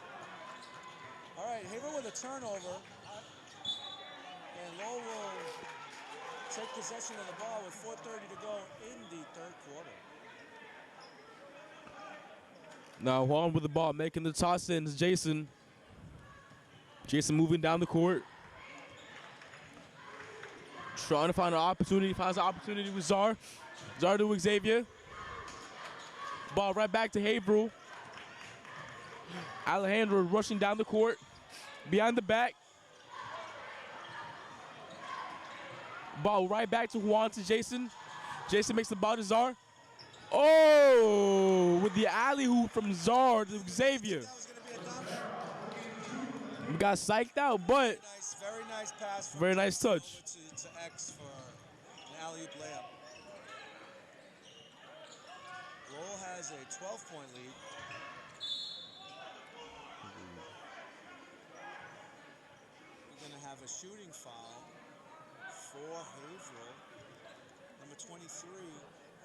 All right, Haverhill with a turnover, and Lowell will take possession of the ball with 4:30 to go in the 3rd quarter. Now Juan with the ball, making the toss in is Jason. Jason moving down the court. Trying to find an opportunity, finds an opportunity with Czar. Czar to Xavier. Ball right back to Haverhill. Alejandro rushing down the court. Behind the back. Ball right back to Juan to Jason. Jason makes the ball to Czar. Oh, with the alley-oop from Czar to Xavier. That was going to be a dunk. We got psyched out, but Very nice pass. From very nice touch. over to X for an alley-oop layup. Lowell has a 12-point lead. have a shooting foul for Haverhill. Number 23,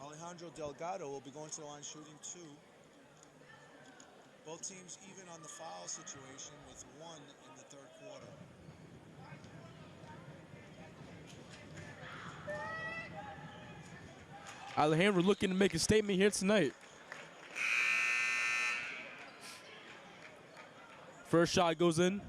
Alejandro Delgado, will be going to the line shooting 2. Both teams even on the foul situation with 1 in the third quarter. Alejandro looking to make a statement here tonight. First shot goes in.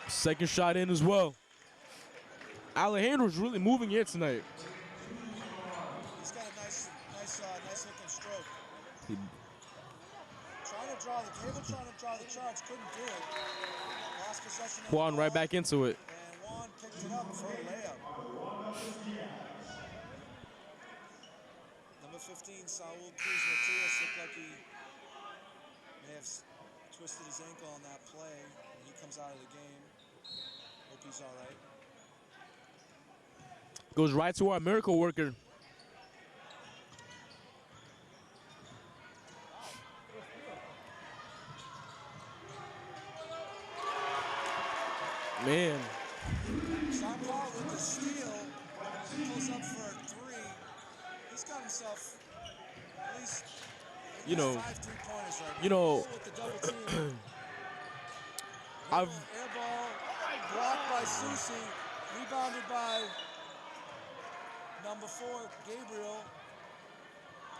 Second shot in as well. Alejandro's really moving here tonight. He's got a nice looking stroke. Trying to draw the charge, couldn't do it. Lost possession of the Juan right ball, back into it. and Juan picked it up for a layup. Number 15, Saul Cruz Matias, looked like he may have twisted his ankle on that play, and he comes out of the game. Hope he's all right. Goes right to our miracle worker. Man. Saul with the steal, pulls up for a 3. He's got himself at least You know, 5 3-pointers right now. you know, With the double team. I've Air ball blocked by Susi, rebounded by number 4, Gabriel,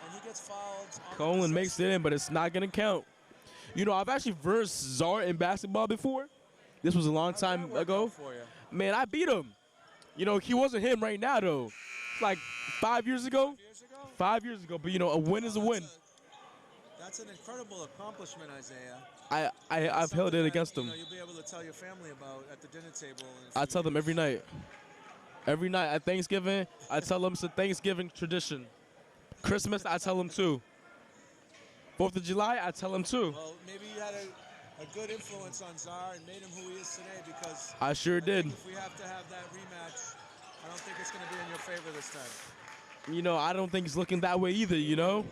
and he gets fouled. Colin makes it in, but it's not gonna count. You know, I've actually versed Czar in basketball before. This was a long time ago. For you? Man, I beat him. You know, he wasn't him right now though. It's like 5 years ago. 5 years ago? 5 years ago, but you know, a win is a win. That's an incredible accomplishment, Isaiah. I've held it against You him. know, you'll be able to tell your family about at the dinner table. I tell them every night. Every night at Thanksgiving, I tell them it's a Thanksgiving tradition. Christmas, I tell them too. 4th of July, I tell them too. Well, maybe you had a good influence on Czar and made him who he is today, because I sure did. if we have to have that rematch, I don't think it's going to be in your favor this time. You know, I don't think it's looking that way either, you know?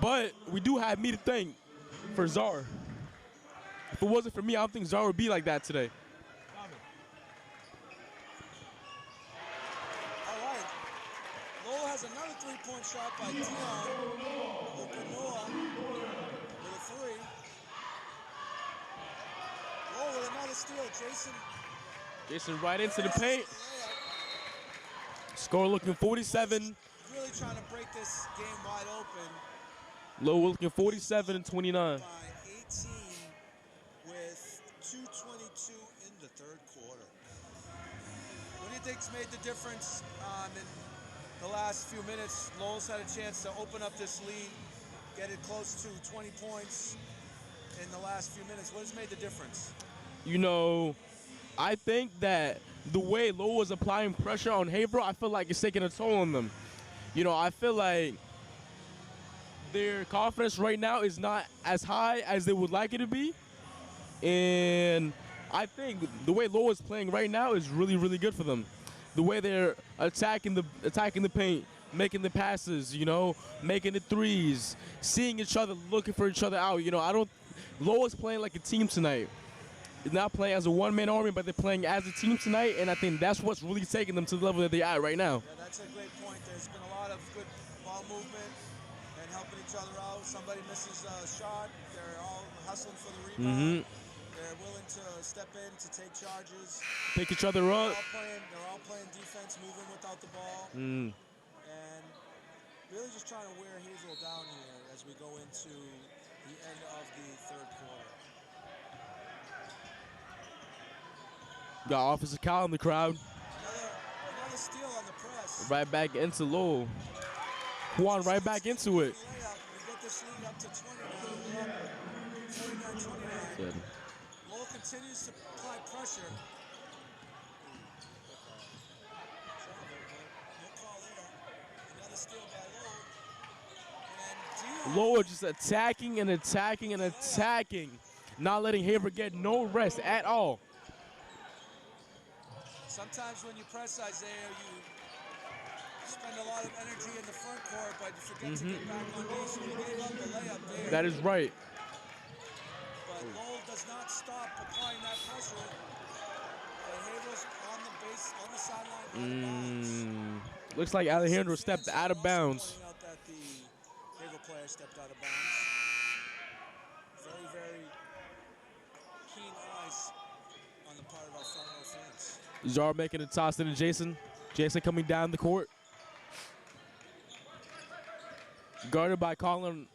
But we do have me to thank for Czar. If it wasn't for me, I don't think Czar would be like that today. All right. Lowell has another 3-point shot by Dion Okanoa with a 3. Lowell with another steal. Jason right into the paint. Layup. Score looking 47. Really trying to break this game wide open. Lowell looking 47 and 29. By 18 with 2:22 in the third quarter. What do you think's made the difference in the last few minutes? Lowell's had a chance to open up this lead, get it close to 20 points in the last few minutes. What has made the difference? You know, I think that the way Lowell was applying pressure on Haverhill, I feel like it's taking a toll on them. You know, I feel like their confidence right now is not as high as they would like it to be. And I think the way Lowell is playing right now is really, really good for them. The way they're attacking the paint, making the passes, you know, making the threes, seeing each other, looking for each other out. You know, Lowell is playing like a team tonight. They're not playing as a one-man army, but they're playing as a team tonight, and I think that's what's really taking them to the level that they're at right now. Yeah, that's a great point. There's been a lot of good ball movement and helping each other out. Somebody misses a shot, they're all hustling for the rebound. They're willing to step in to take charges. Pick each other up. They're all playing defense, moving without the ball, and really just trying to wear Haverhill down here as we go into the end of the third quarter. Got Officer Kyle in the crowd. Another steal on the press. Right back into Lowell. Juan right back into it. Layup. We get this lead up to 20 now. 49-29. Lowell continues to apply pressure. No call there. Another steal by Lowell. Lowell just attacking and attacking and attacking. Not letting Haverhill get no rest at all. Sometimes when you press Isaiah, you spend a lot of energy in the front court, but you forget to get back on D, so he gave up the layup there. That is right. But Lowell does not stop applying that pressure. And Haverhill's on the base, on the sideline, out of bounds. Looks like Alejandro stepped out of bounds. Pointing out that the Haverhill player stepped out of bounds. Very, very keen eyes on the part of our front row fans. Zara making a toss into Jason. Jason coming down the court. Guarded by Colin.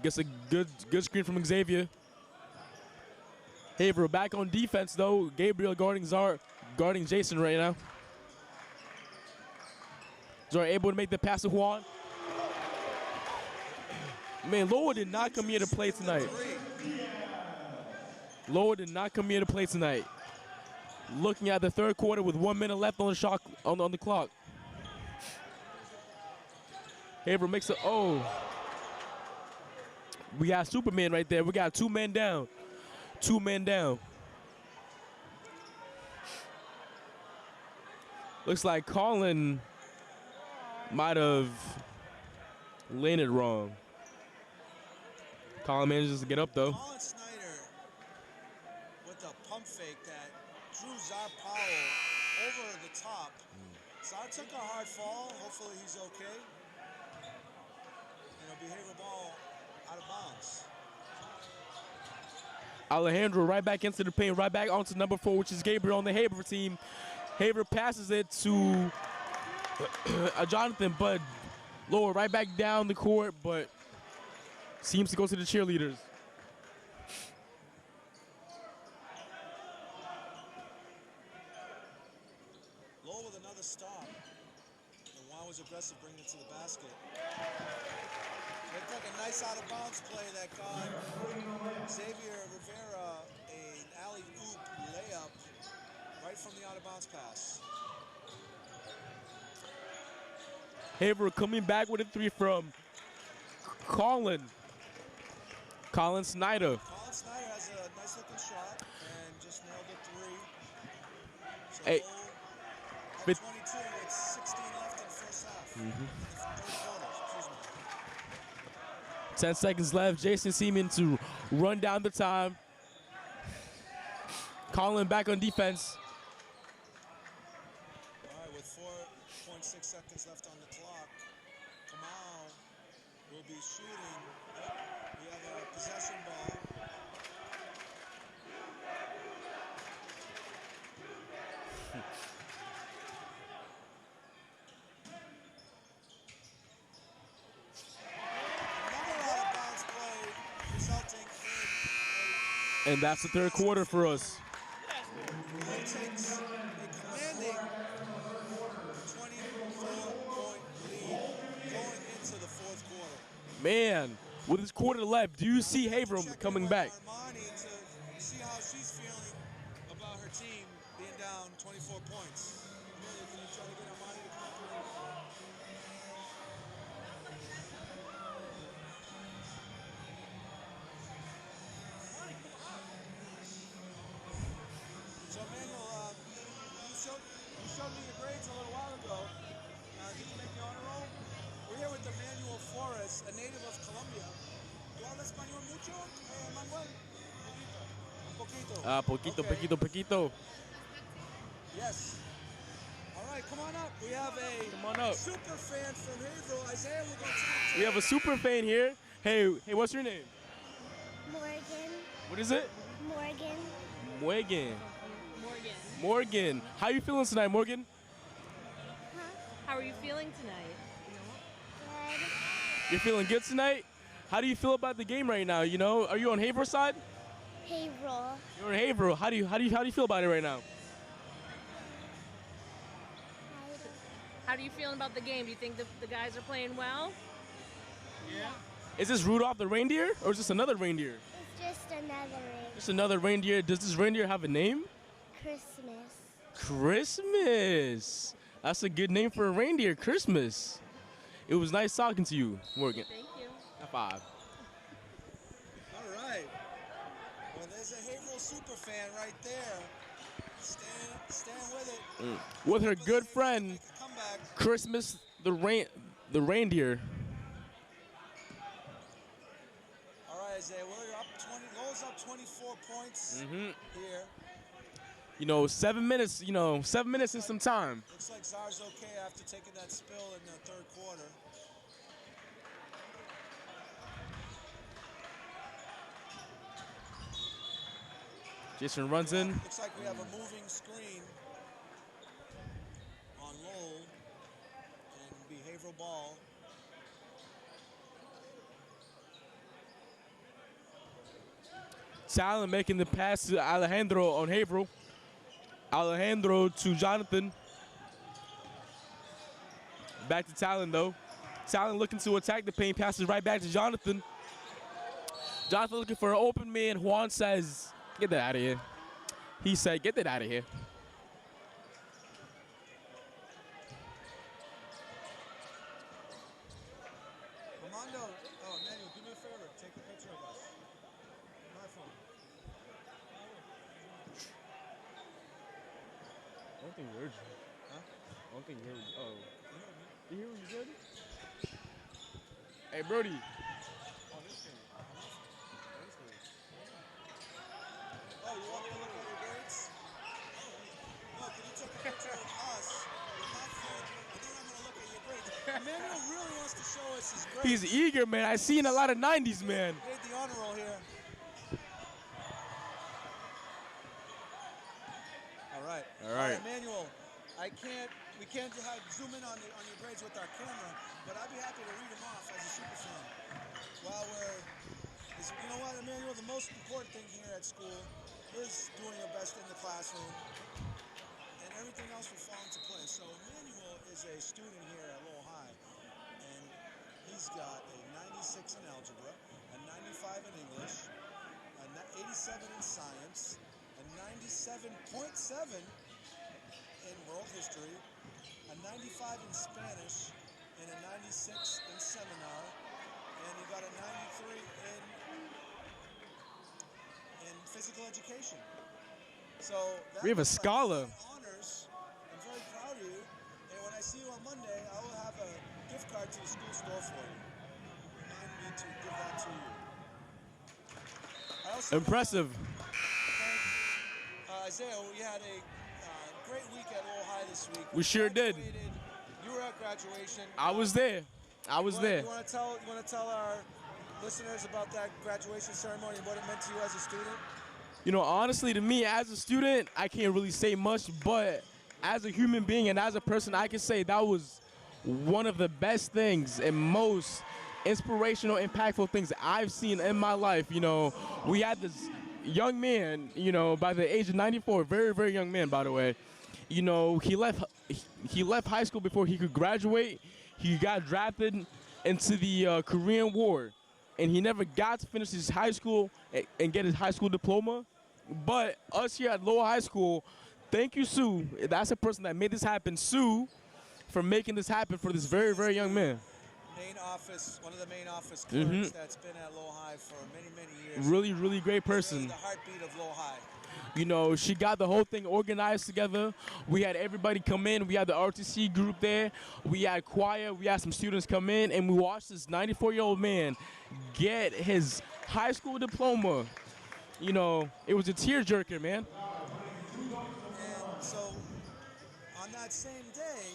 Gets a good screen from Xavier. Haverhill back on defense though. Gabriel guarding Jason right now. Zara able to make the pass to Juan. Man, Lowell did not come here to play tonight. Lowell did not come here to play tonight. Looking at the third quarter with 1 minute left on the shot on the clock. Haverhill makes it. Oh, we got Superman right there. We got 2 men down. 2 men down. Looks like Colin might have landed wrong. Colin manages to get up though. Colin Snyder with a pump fake that drew Zar Powell over the top. Zar took a hard fall. Hopefully he's okay. And a behavioral ball out of bounds. Alejandro right back into the paint, right back onto number 4, which is Gabriel on the Haverhill team. Haverhill passes it to Jonathan, but Lowell right back down the court, but seems to go to the cheerleaders. Lowell with another stop. And Juan was aggressive bringing it to the basket. They took a nice out of bounds play that got Xavier Rivera an alley-oop layup right from the out of bounds pass. Haverhill coming back with a 3 from Colin Snyder. Colin Snyder has a nice looking shot and just nailed the 3. So Hey. Lowell, 22 with 16 left in the first half. Third quarter, excuse me. 10 seconds left. Jason Seaman to run down the time. Colin back on defense. All right, with 4.6 seconds left on the clock, Kamau will be shooting. We have a possession ball. Another out of bounds play resulting in And that's the third quarter for us. He takes a commanding 24-point lead going into the fourth quarter. Man, with his quarter left, do you see Haverhill Check in coming with back? Osmani to see how she's feeling about her team being down 24 points. Amelia, can you try to get Osmani to come through? So Emmanuel, you showed me your grades a little while ago. Did you make the honor roll? We're here with Emmanuel Flores, a native of Colombia. ¿Tú hablas español mucho, Manuel? Un poquito. Poquito, Okay. poquito. Yes. All right, come on up. We have Come on up. a super fan from Haverhill. Isaiah, we're going to talk to We have a super fan here. Hey, what's your name? Morgan. What is it? Morgan. Morgan. How you feeling tonight, Morgan? How are you feeling tonight? Good. You're feeling good tonight? How do you feel about the game right now? You know, are you on Haverhill side? Haverhill. You're on Haverhill. How do you feel about it right now? How do you feel about the game? Do you think the guys are playing well? Is this Rudolph the reindeer, or is this another reindeer? It's just another ring. Just another reindeer. Does this reindeer have a name? Christmas. Christmas. That's a good name for a reindeer, Christmas. It was nice talking to you, Morgan. Thank you. High 5. All right. Well, there's a Haverhill super fan right there. Staying with it. With her good friend, Make a comeback. Christmas the reindeer. All right, Isaiah, we're up 20. Lowell's up 24 points here. You know, 7 minutes. You know, 7 minutes is some time. Looks like Czar's okay after taking that spill in the third quarter. Jason runs in. Looks like we have a moving screen on Lowell and behavioral ball. Talon making the pass to Alejandro on Haverhill. Alejandro to Jonathan. Back to Talon though. Talon looking to attack the paint, passes right back to Jonathan. Jonathan looking for an open man. Juan says, get that out of here. He said, get that out of here. Armando, Emmanuel, do me a favor. Take a picture of us. My phone. I don't think you heard you. Huh? I don't think you heard you. Oh. You hear what you said? Hey, Brody. Oh, you want me to look at your grades? No, can you take a picture of us with my phone, and then I'm going to look at your grades. Emmanuel really wants to show us his grades. He's eager, man. I seen a lot of 90s, man. Made the honor roll here. All right. All right. Emmanuel, we can't zoom in on your grades with our camera, but I'd be happy to read them off as a super fan. You know what, Emmanuel, the most important thing here at school is doing your best in the classroom, and everything else will fall into place. So Emmanuel is a student here at Lowell High, and he's got a 96 in algebra, a 95 in English, a 87 in science, a 97.7 in world history, a 95 in Spanish, and a 96 in seminar, and he got a 93 in physical education. So We have a scholar. honors. I'm very proud of you. And when I see you on Monday, I will have a gift card to the school store for you. Remind me to give that to you. I also Impressive. thank, Isaiah, we had a great week at Lowell High this week. We sure did. Graduated. You were at graduation. I was there. I was there. You want to tell our listeners about that graduation ceremony and what it meant to you as a student? You know, honestly, to me, as a student, I can't really say much, but as a human being and as a person, I can say that was one of the best things and most inspirational, impactful things I've seen in my life. You know, we had this young man, you know, by the age of 94, very, very young man, by the way. You know, he left high school before he could graduate. He got drafted into the Korean War, and he never got to finish his high school and get his high school diploma. But us here at Lowell High School, thank you, Sue. That's the person that made this happen. Sue, for making this happen for this very, very young man. One of the main office clerks that's been at Lowell High for many, many years. Really, really great person. Really the heartbeat of Lowell High. You know, she got the whole thing organized together. We had everybody come in. We had the RTC group there. We had choir. We had some students come in, and we watched this 94-year-old man get his high school diploma. You know, it was a tearjerker, man. And so, on that same day,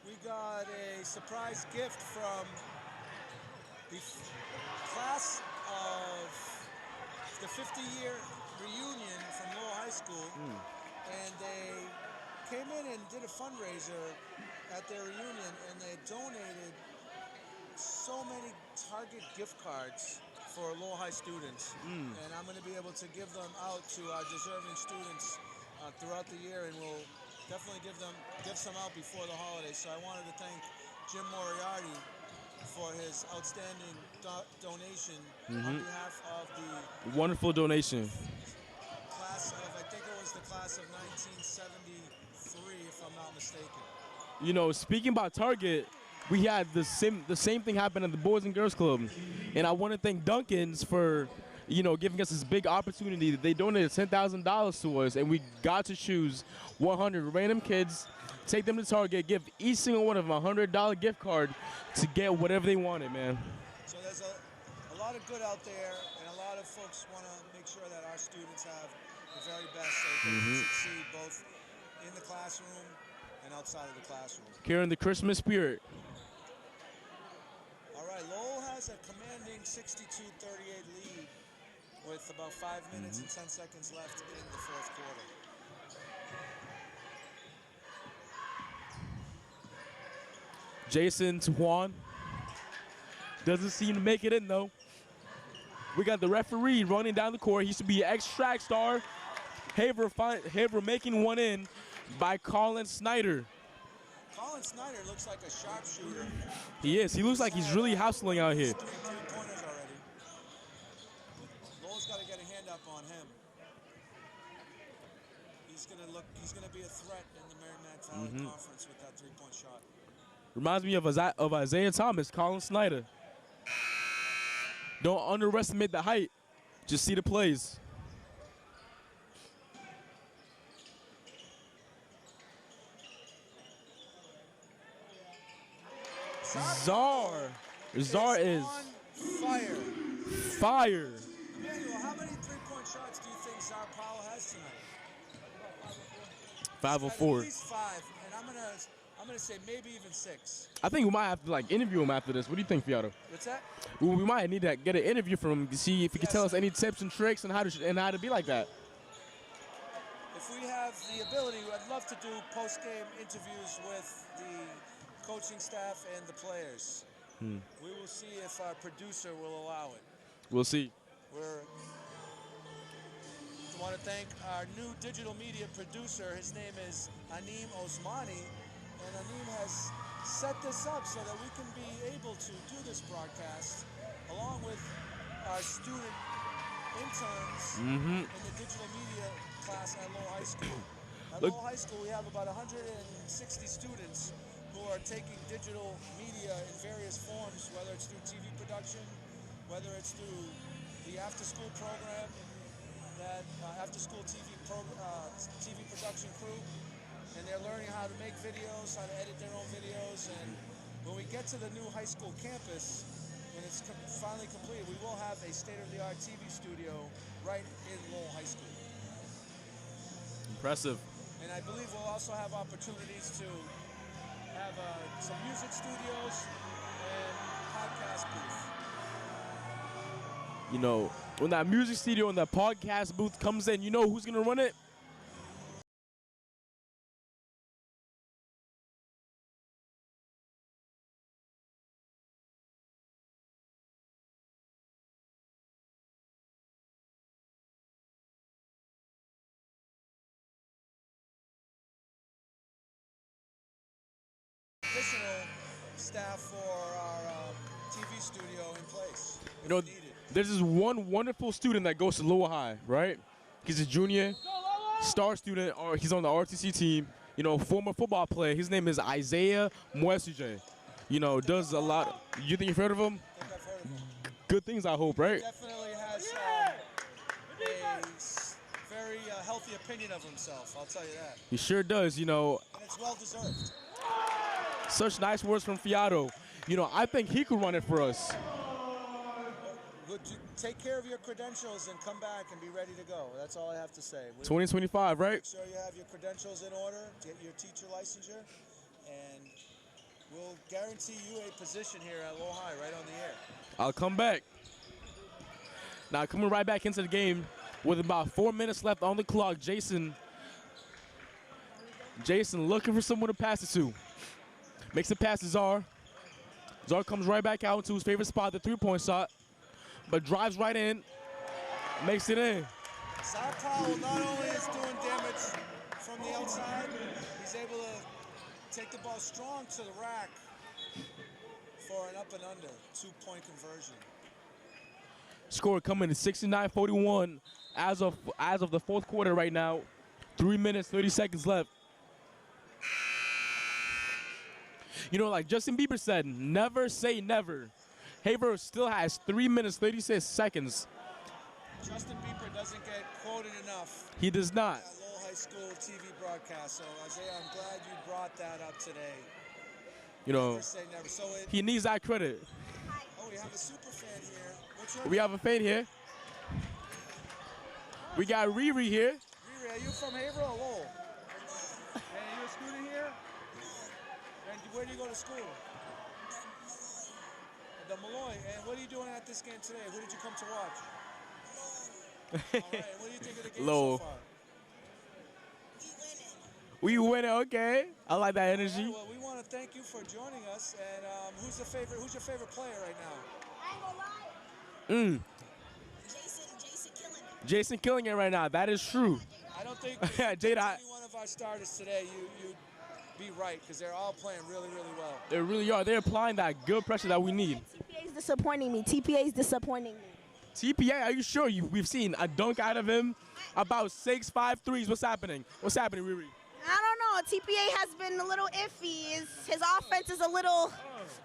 we got a surprise gift from the class of the 50-year reunion from Lowell High School, and they came in and did a fundraiser at their reunion, and they donated so many Target gift cards for Lowell High students, and I'm going to be able to give them out to our deserving students throughout the year, and we'll definitely give some out before the holidays. So I wanted to thank Jim Moriarty for his outstanding donation on behalf of the Wonderful donation. class of, I think it was the class of 1973, if I'm not mistaken. You know, speaking about Target, we had the same thing happen at the Boys and Girls Club, and I want to thank Duncan's for giving us this big opportunity. They donated $10,000 to us, and we got to choose 100 random kids, take them to Target, give each single one of them a $100 gift card to get whatever they wanted, man. So there's a lot of good out there, and a lot of folks want to make sure that our students have the very best so they can succeed both in the classroom and outside of the classroom. Carrying the Christmas spirit. All right, Lowell has a commanding 62-38 lead with about 5 minutes and 10 seconds left in the fourth quarter. Jason Tuan doesn't seem to make it in, though. We got the referee running down the court. He used to be an ex-track star. Haverhill making one in by Colin Snyder. Colin Snyder looks like a sharpshooter. He is. He looks like he's really hustling out here. 3 pointers already. Lowell's got to get a hand up on him. He's gonna be a threat in the Merrimack Valley Conference with that 3-point shot. Reminds me of Isaiah Thomas, Colin Snyder. Don't underestimate the height. Just see the plays. Czar is on fire. fire. Emmanuel, how many 3-point shots do you think Czar Powell has tonight? 504. At least 5, and I'm gonna say maybe even 6. I think we might have to interview him after this. What do you think, Fiato? What's that? We might need to get an interview from him to see if he can tell us any tips and tricks and how to be like that. If we have the ability, I'd love to do post-game interviews with the coaching staff and the players. We will see if our producer will allow it. We'll see. We want to thank our new digital media producer. His name is Anim Osmani, and Anim has set this up so that we can be able to do this broadcast along with our student interns in the digital media class at Lowell High School. At Lowell High School, we have about 160 students who are taking digital media in various forms, whether it's through TV production, whether it's through the after-school program, that after-school TV production crew, and they're learning how to make videos, how to edit their own videos, and when we get to the new high school campus, when it's finally complete, we will have a state-of-the-art TV studio right in Lowell High School. Impressive. And I believe we'll also have opportunities to have some music studios and podcast booth. When that music studio and that podcast booth comes in, you know who's going to run it? Additional staff for our TV studio in place. There's this one wonderful student that goes to Lowell High, right? He's a junior, star student, or he's on the RTC team. Former football player. His name is Isaiah Mwesige. Does a lot. You think you've heard of him? I think I've heard of him. Good things, I hope, right? Definitely has a very healthy opinion of himself. I'll tell you that. He sure does. And it's well deserved. Such nice words from Fiato. I think he could run it for us. Would you take care of your credentials and come back and be ready to go? That's all I have to say. 2025, right? Make sure you have your credentials in order, get your teacher licensure, and we'll guarantee you a position here at Lowell High right on the air. I'll come back. Now, coming right back into the game with about 4 minutes left on the clock, Jason looking for someone to pass it to. Makes it past Czar. Czar comes right back out to his favorite spot, the 3-point shot, but drives right in, makes it in. Czar Powell not only is doing damage from the outside, he's able to take the ball strong to the rack for an up and under 2-point conversion. Score coming in 69-41 as of the fourth quarter right now. 3 minutes, 30 seconds left. Like Justin Bieber said, never say never. Haverhill still has 3 minutes, 36 seconds Justin Bieber doesn't get quoted enough He does not. at Lowell High School TV broadcast. So Isaiah, I'm glad you brought that up today. You know, Never say never. So he needs that credit. oh, we have a super fan here. What's your We have a fan here. We got Riri here. Riri, are you from Haverhill or Lowell? And are you a student here? And where do you go to school? The Malloy. And what are you doing at this game today? Who did you come to watch? All right. What do you think of the game Lowell. so far? We winning, okay. I like that All energy. right, well, we want to thank you for joining us. And who's your favorite player right now? Jason killing it right now. That is true. I don't think Jada, any one of our starters today you'd be right because they're all playing really, really well. they really are. They're applying that good pressure that we need. TPA is disappointing me. TPA is disappointing me. TPA, are you sure? We've seen a dunk out of him, about 6'5" threes. What's happening? What's happening, Riri? I don't know. TPA has been a little iffy. His offense is a little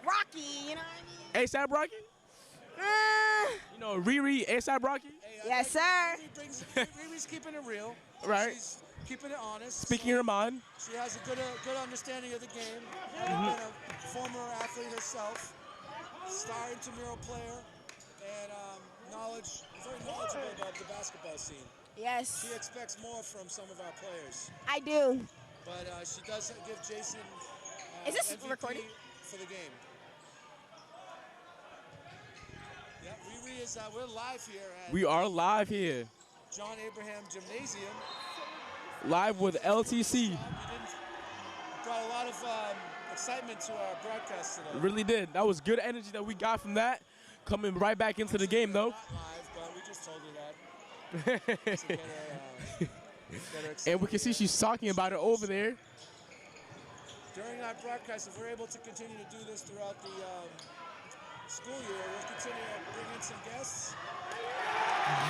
rocky, you know what I mean? ASAP Rocky? You know, Riri, ASAP Rocky? Yes, sir. Riri's keeping it real. Right. She's keeping it honest. Speaking her mind. She has a good understanding of the game. Having been a former athlete herself, star intramural player, and very knowledgeable about the basketball scene. Yes, She expects more from some of our players, I do. but she does give Jason Is this MVP recording? for the game. Yeah, Riri is. We're live here at We are live here. John Abraham Gymnasium. Live with LTC. You brought a lot of excitement to our broadcast today. Really did. That was good energy that we got from that. Coming right back into the game, though. Not live, but we just told her that. To get her excited. And we can see she's talking about it over there. During our broadcast, if we're able to continue to do this throughout the school year, we'll continue to bring in some guests.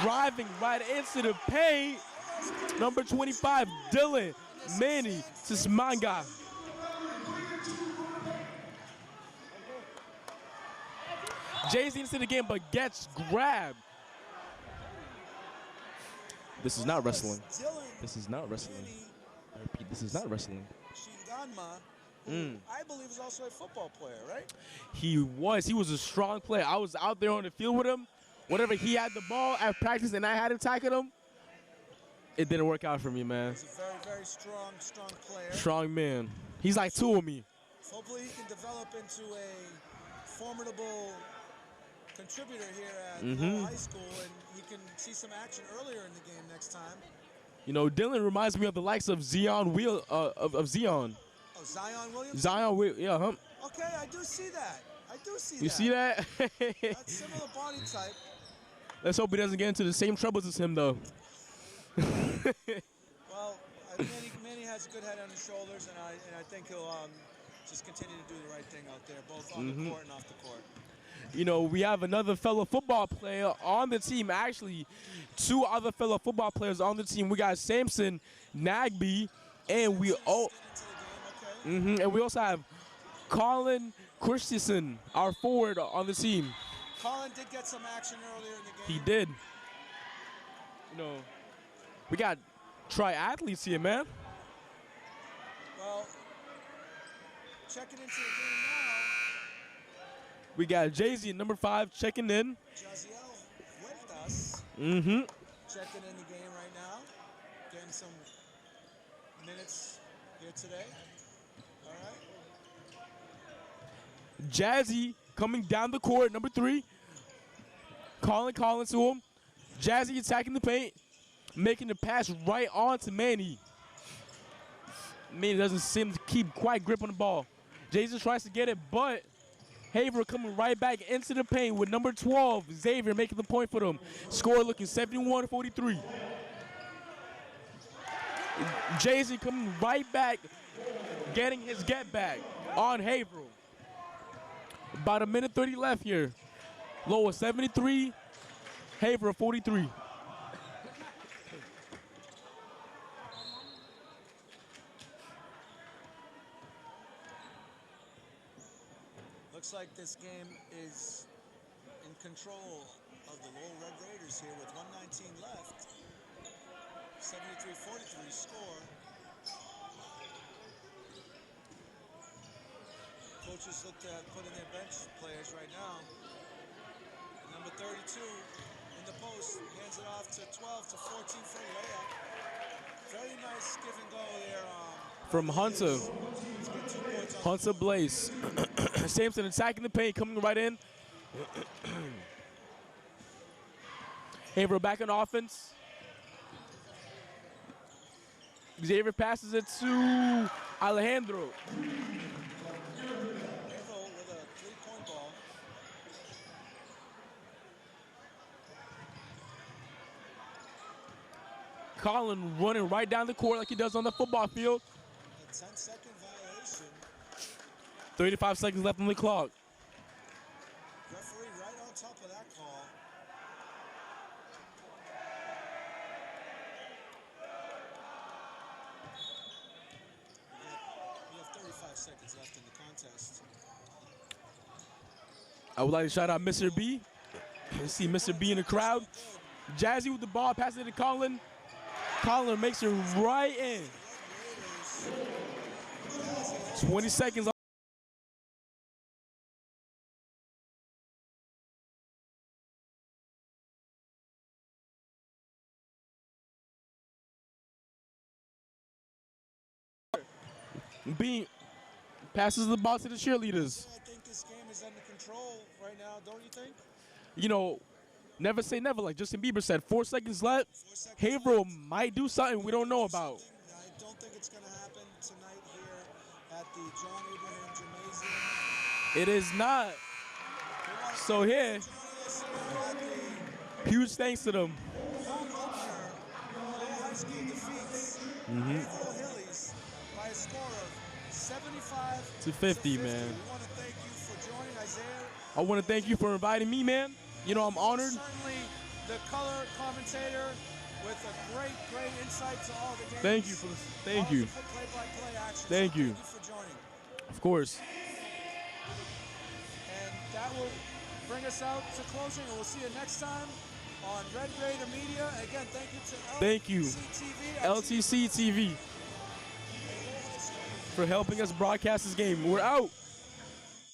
Driving right into the paint. Number 25, Dylan Manny Tismanga. Jay's into the game, but gets grabbed. This is not wrestling. This is not wrestling. I repeat, this is not wrestling. Shinganma, who I believe is also a football player, right? He was a strong player. I was out there on the field with him. Whenever he had the ball at practice and I had to tackle him, it didn't work out for me, man. He's a very, very strong player. Strong man. He's like two of me. Hopefully he can develop into a formidable contributor here at Lowell High School, and he can see some action earlier in the game next time. You know, Dylan reminds me of the likes of Zion of Zion. Oh, Zion Williams? Zion, yeah, huh? Okay, I do see that. You see that? That's similar body type. Let's hope he doesn't get into the same troubles as him, though. Well, Manny has a good head on his shoulders, and I think he'll just continue to do the right thing out there, both on the court and off the court. You know, we have another fellow football player on the team. Actually, two other fellow football players on the team. We got Samson Nagby, and we also have Colin Christensen, our forward on the team. Colin did get some action earlier in the game. He did. You know, we got triathletes here, man. Well, checking into the game now. We got Jay-Z, number 5, checking in. Jaziel Huertas checking in the game right now. Getting some minutes here today. All right. Jazzy coming down the court, number 3. Calling to him. Jazzy attacking the paint, making the pass right on to Manny. Manny doesn't seem to keep quite grip on the ball. Jason tries to get it, but Haverhill coming right back into the paint with number 12, Xavier, making the point for them. Score looking 71-43. Jason coming right back, getting his get back on Haverhill. About a minute 30 left here. Lowell 73, Haverhill 43. Looks like this game is in control of the Lowell Red Raiders here with 1:19 left. 73-43 score. Coaches look to put in their bench players right now. And number 32 in the post hands it off to 12 to 14 for a layup. Very nice give and go there. From Hunter. Hunter Blaze. Sampson attacking the paint, coming right in. Haverhill back on offense. Xavier passes it to Alejandro. Haverhill with a three-point ball. Colin running right down the court like he does on the football field. A 10-second violation. 35 seconds left on the clock. Referee right on top of that call. We have 35 seconds left in the contest. I would like to shout out Mr. B. You see Mr. B in the crowd. Jazzy with the ball, passes it to Colin. Colin makes it right in. 20 seconds. B passes the ball to the cheerleaders. I think this game is under control right now, don't you think? You know, never say never. Like Justin Bieber said, 4 seconds left. Haverhill might do something we don't know about. I don't think it's going to happen tonight here at the John Abraham Gymnasium. It is not. So here, huge thanks to them. Home opener, Lowell High School defeats Haverhill Hillies by a score of 75 to 50, man. We want to thank you for joining, Isaiah. I want to thank you for inviting me, man. You know, I'm honored. Certainly the color commentator with a great insight to all the games. Thank you for this. Thank you. Play-by-play action. Thank So you. Thank you for joining. Of course. And that will bring us out to closing, and we'll see you next time on Red Raider Media. Again, thank you to Thank you, LTC TV, for helping us broadcast this game. We're out.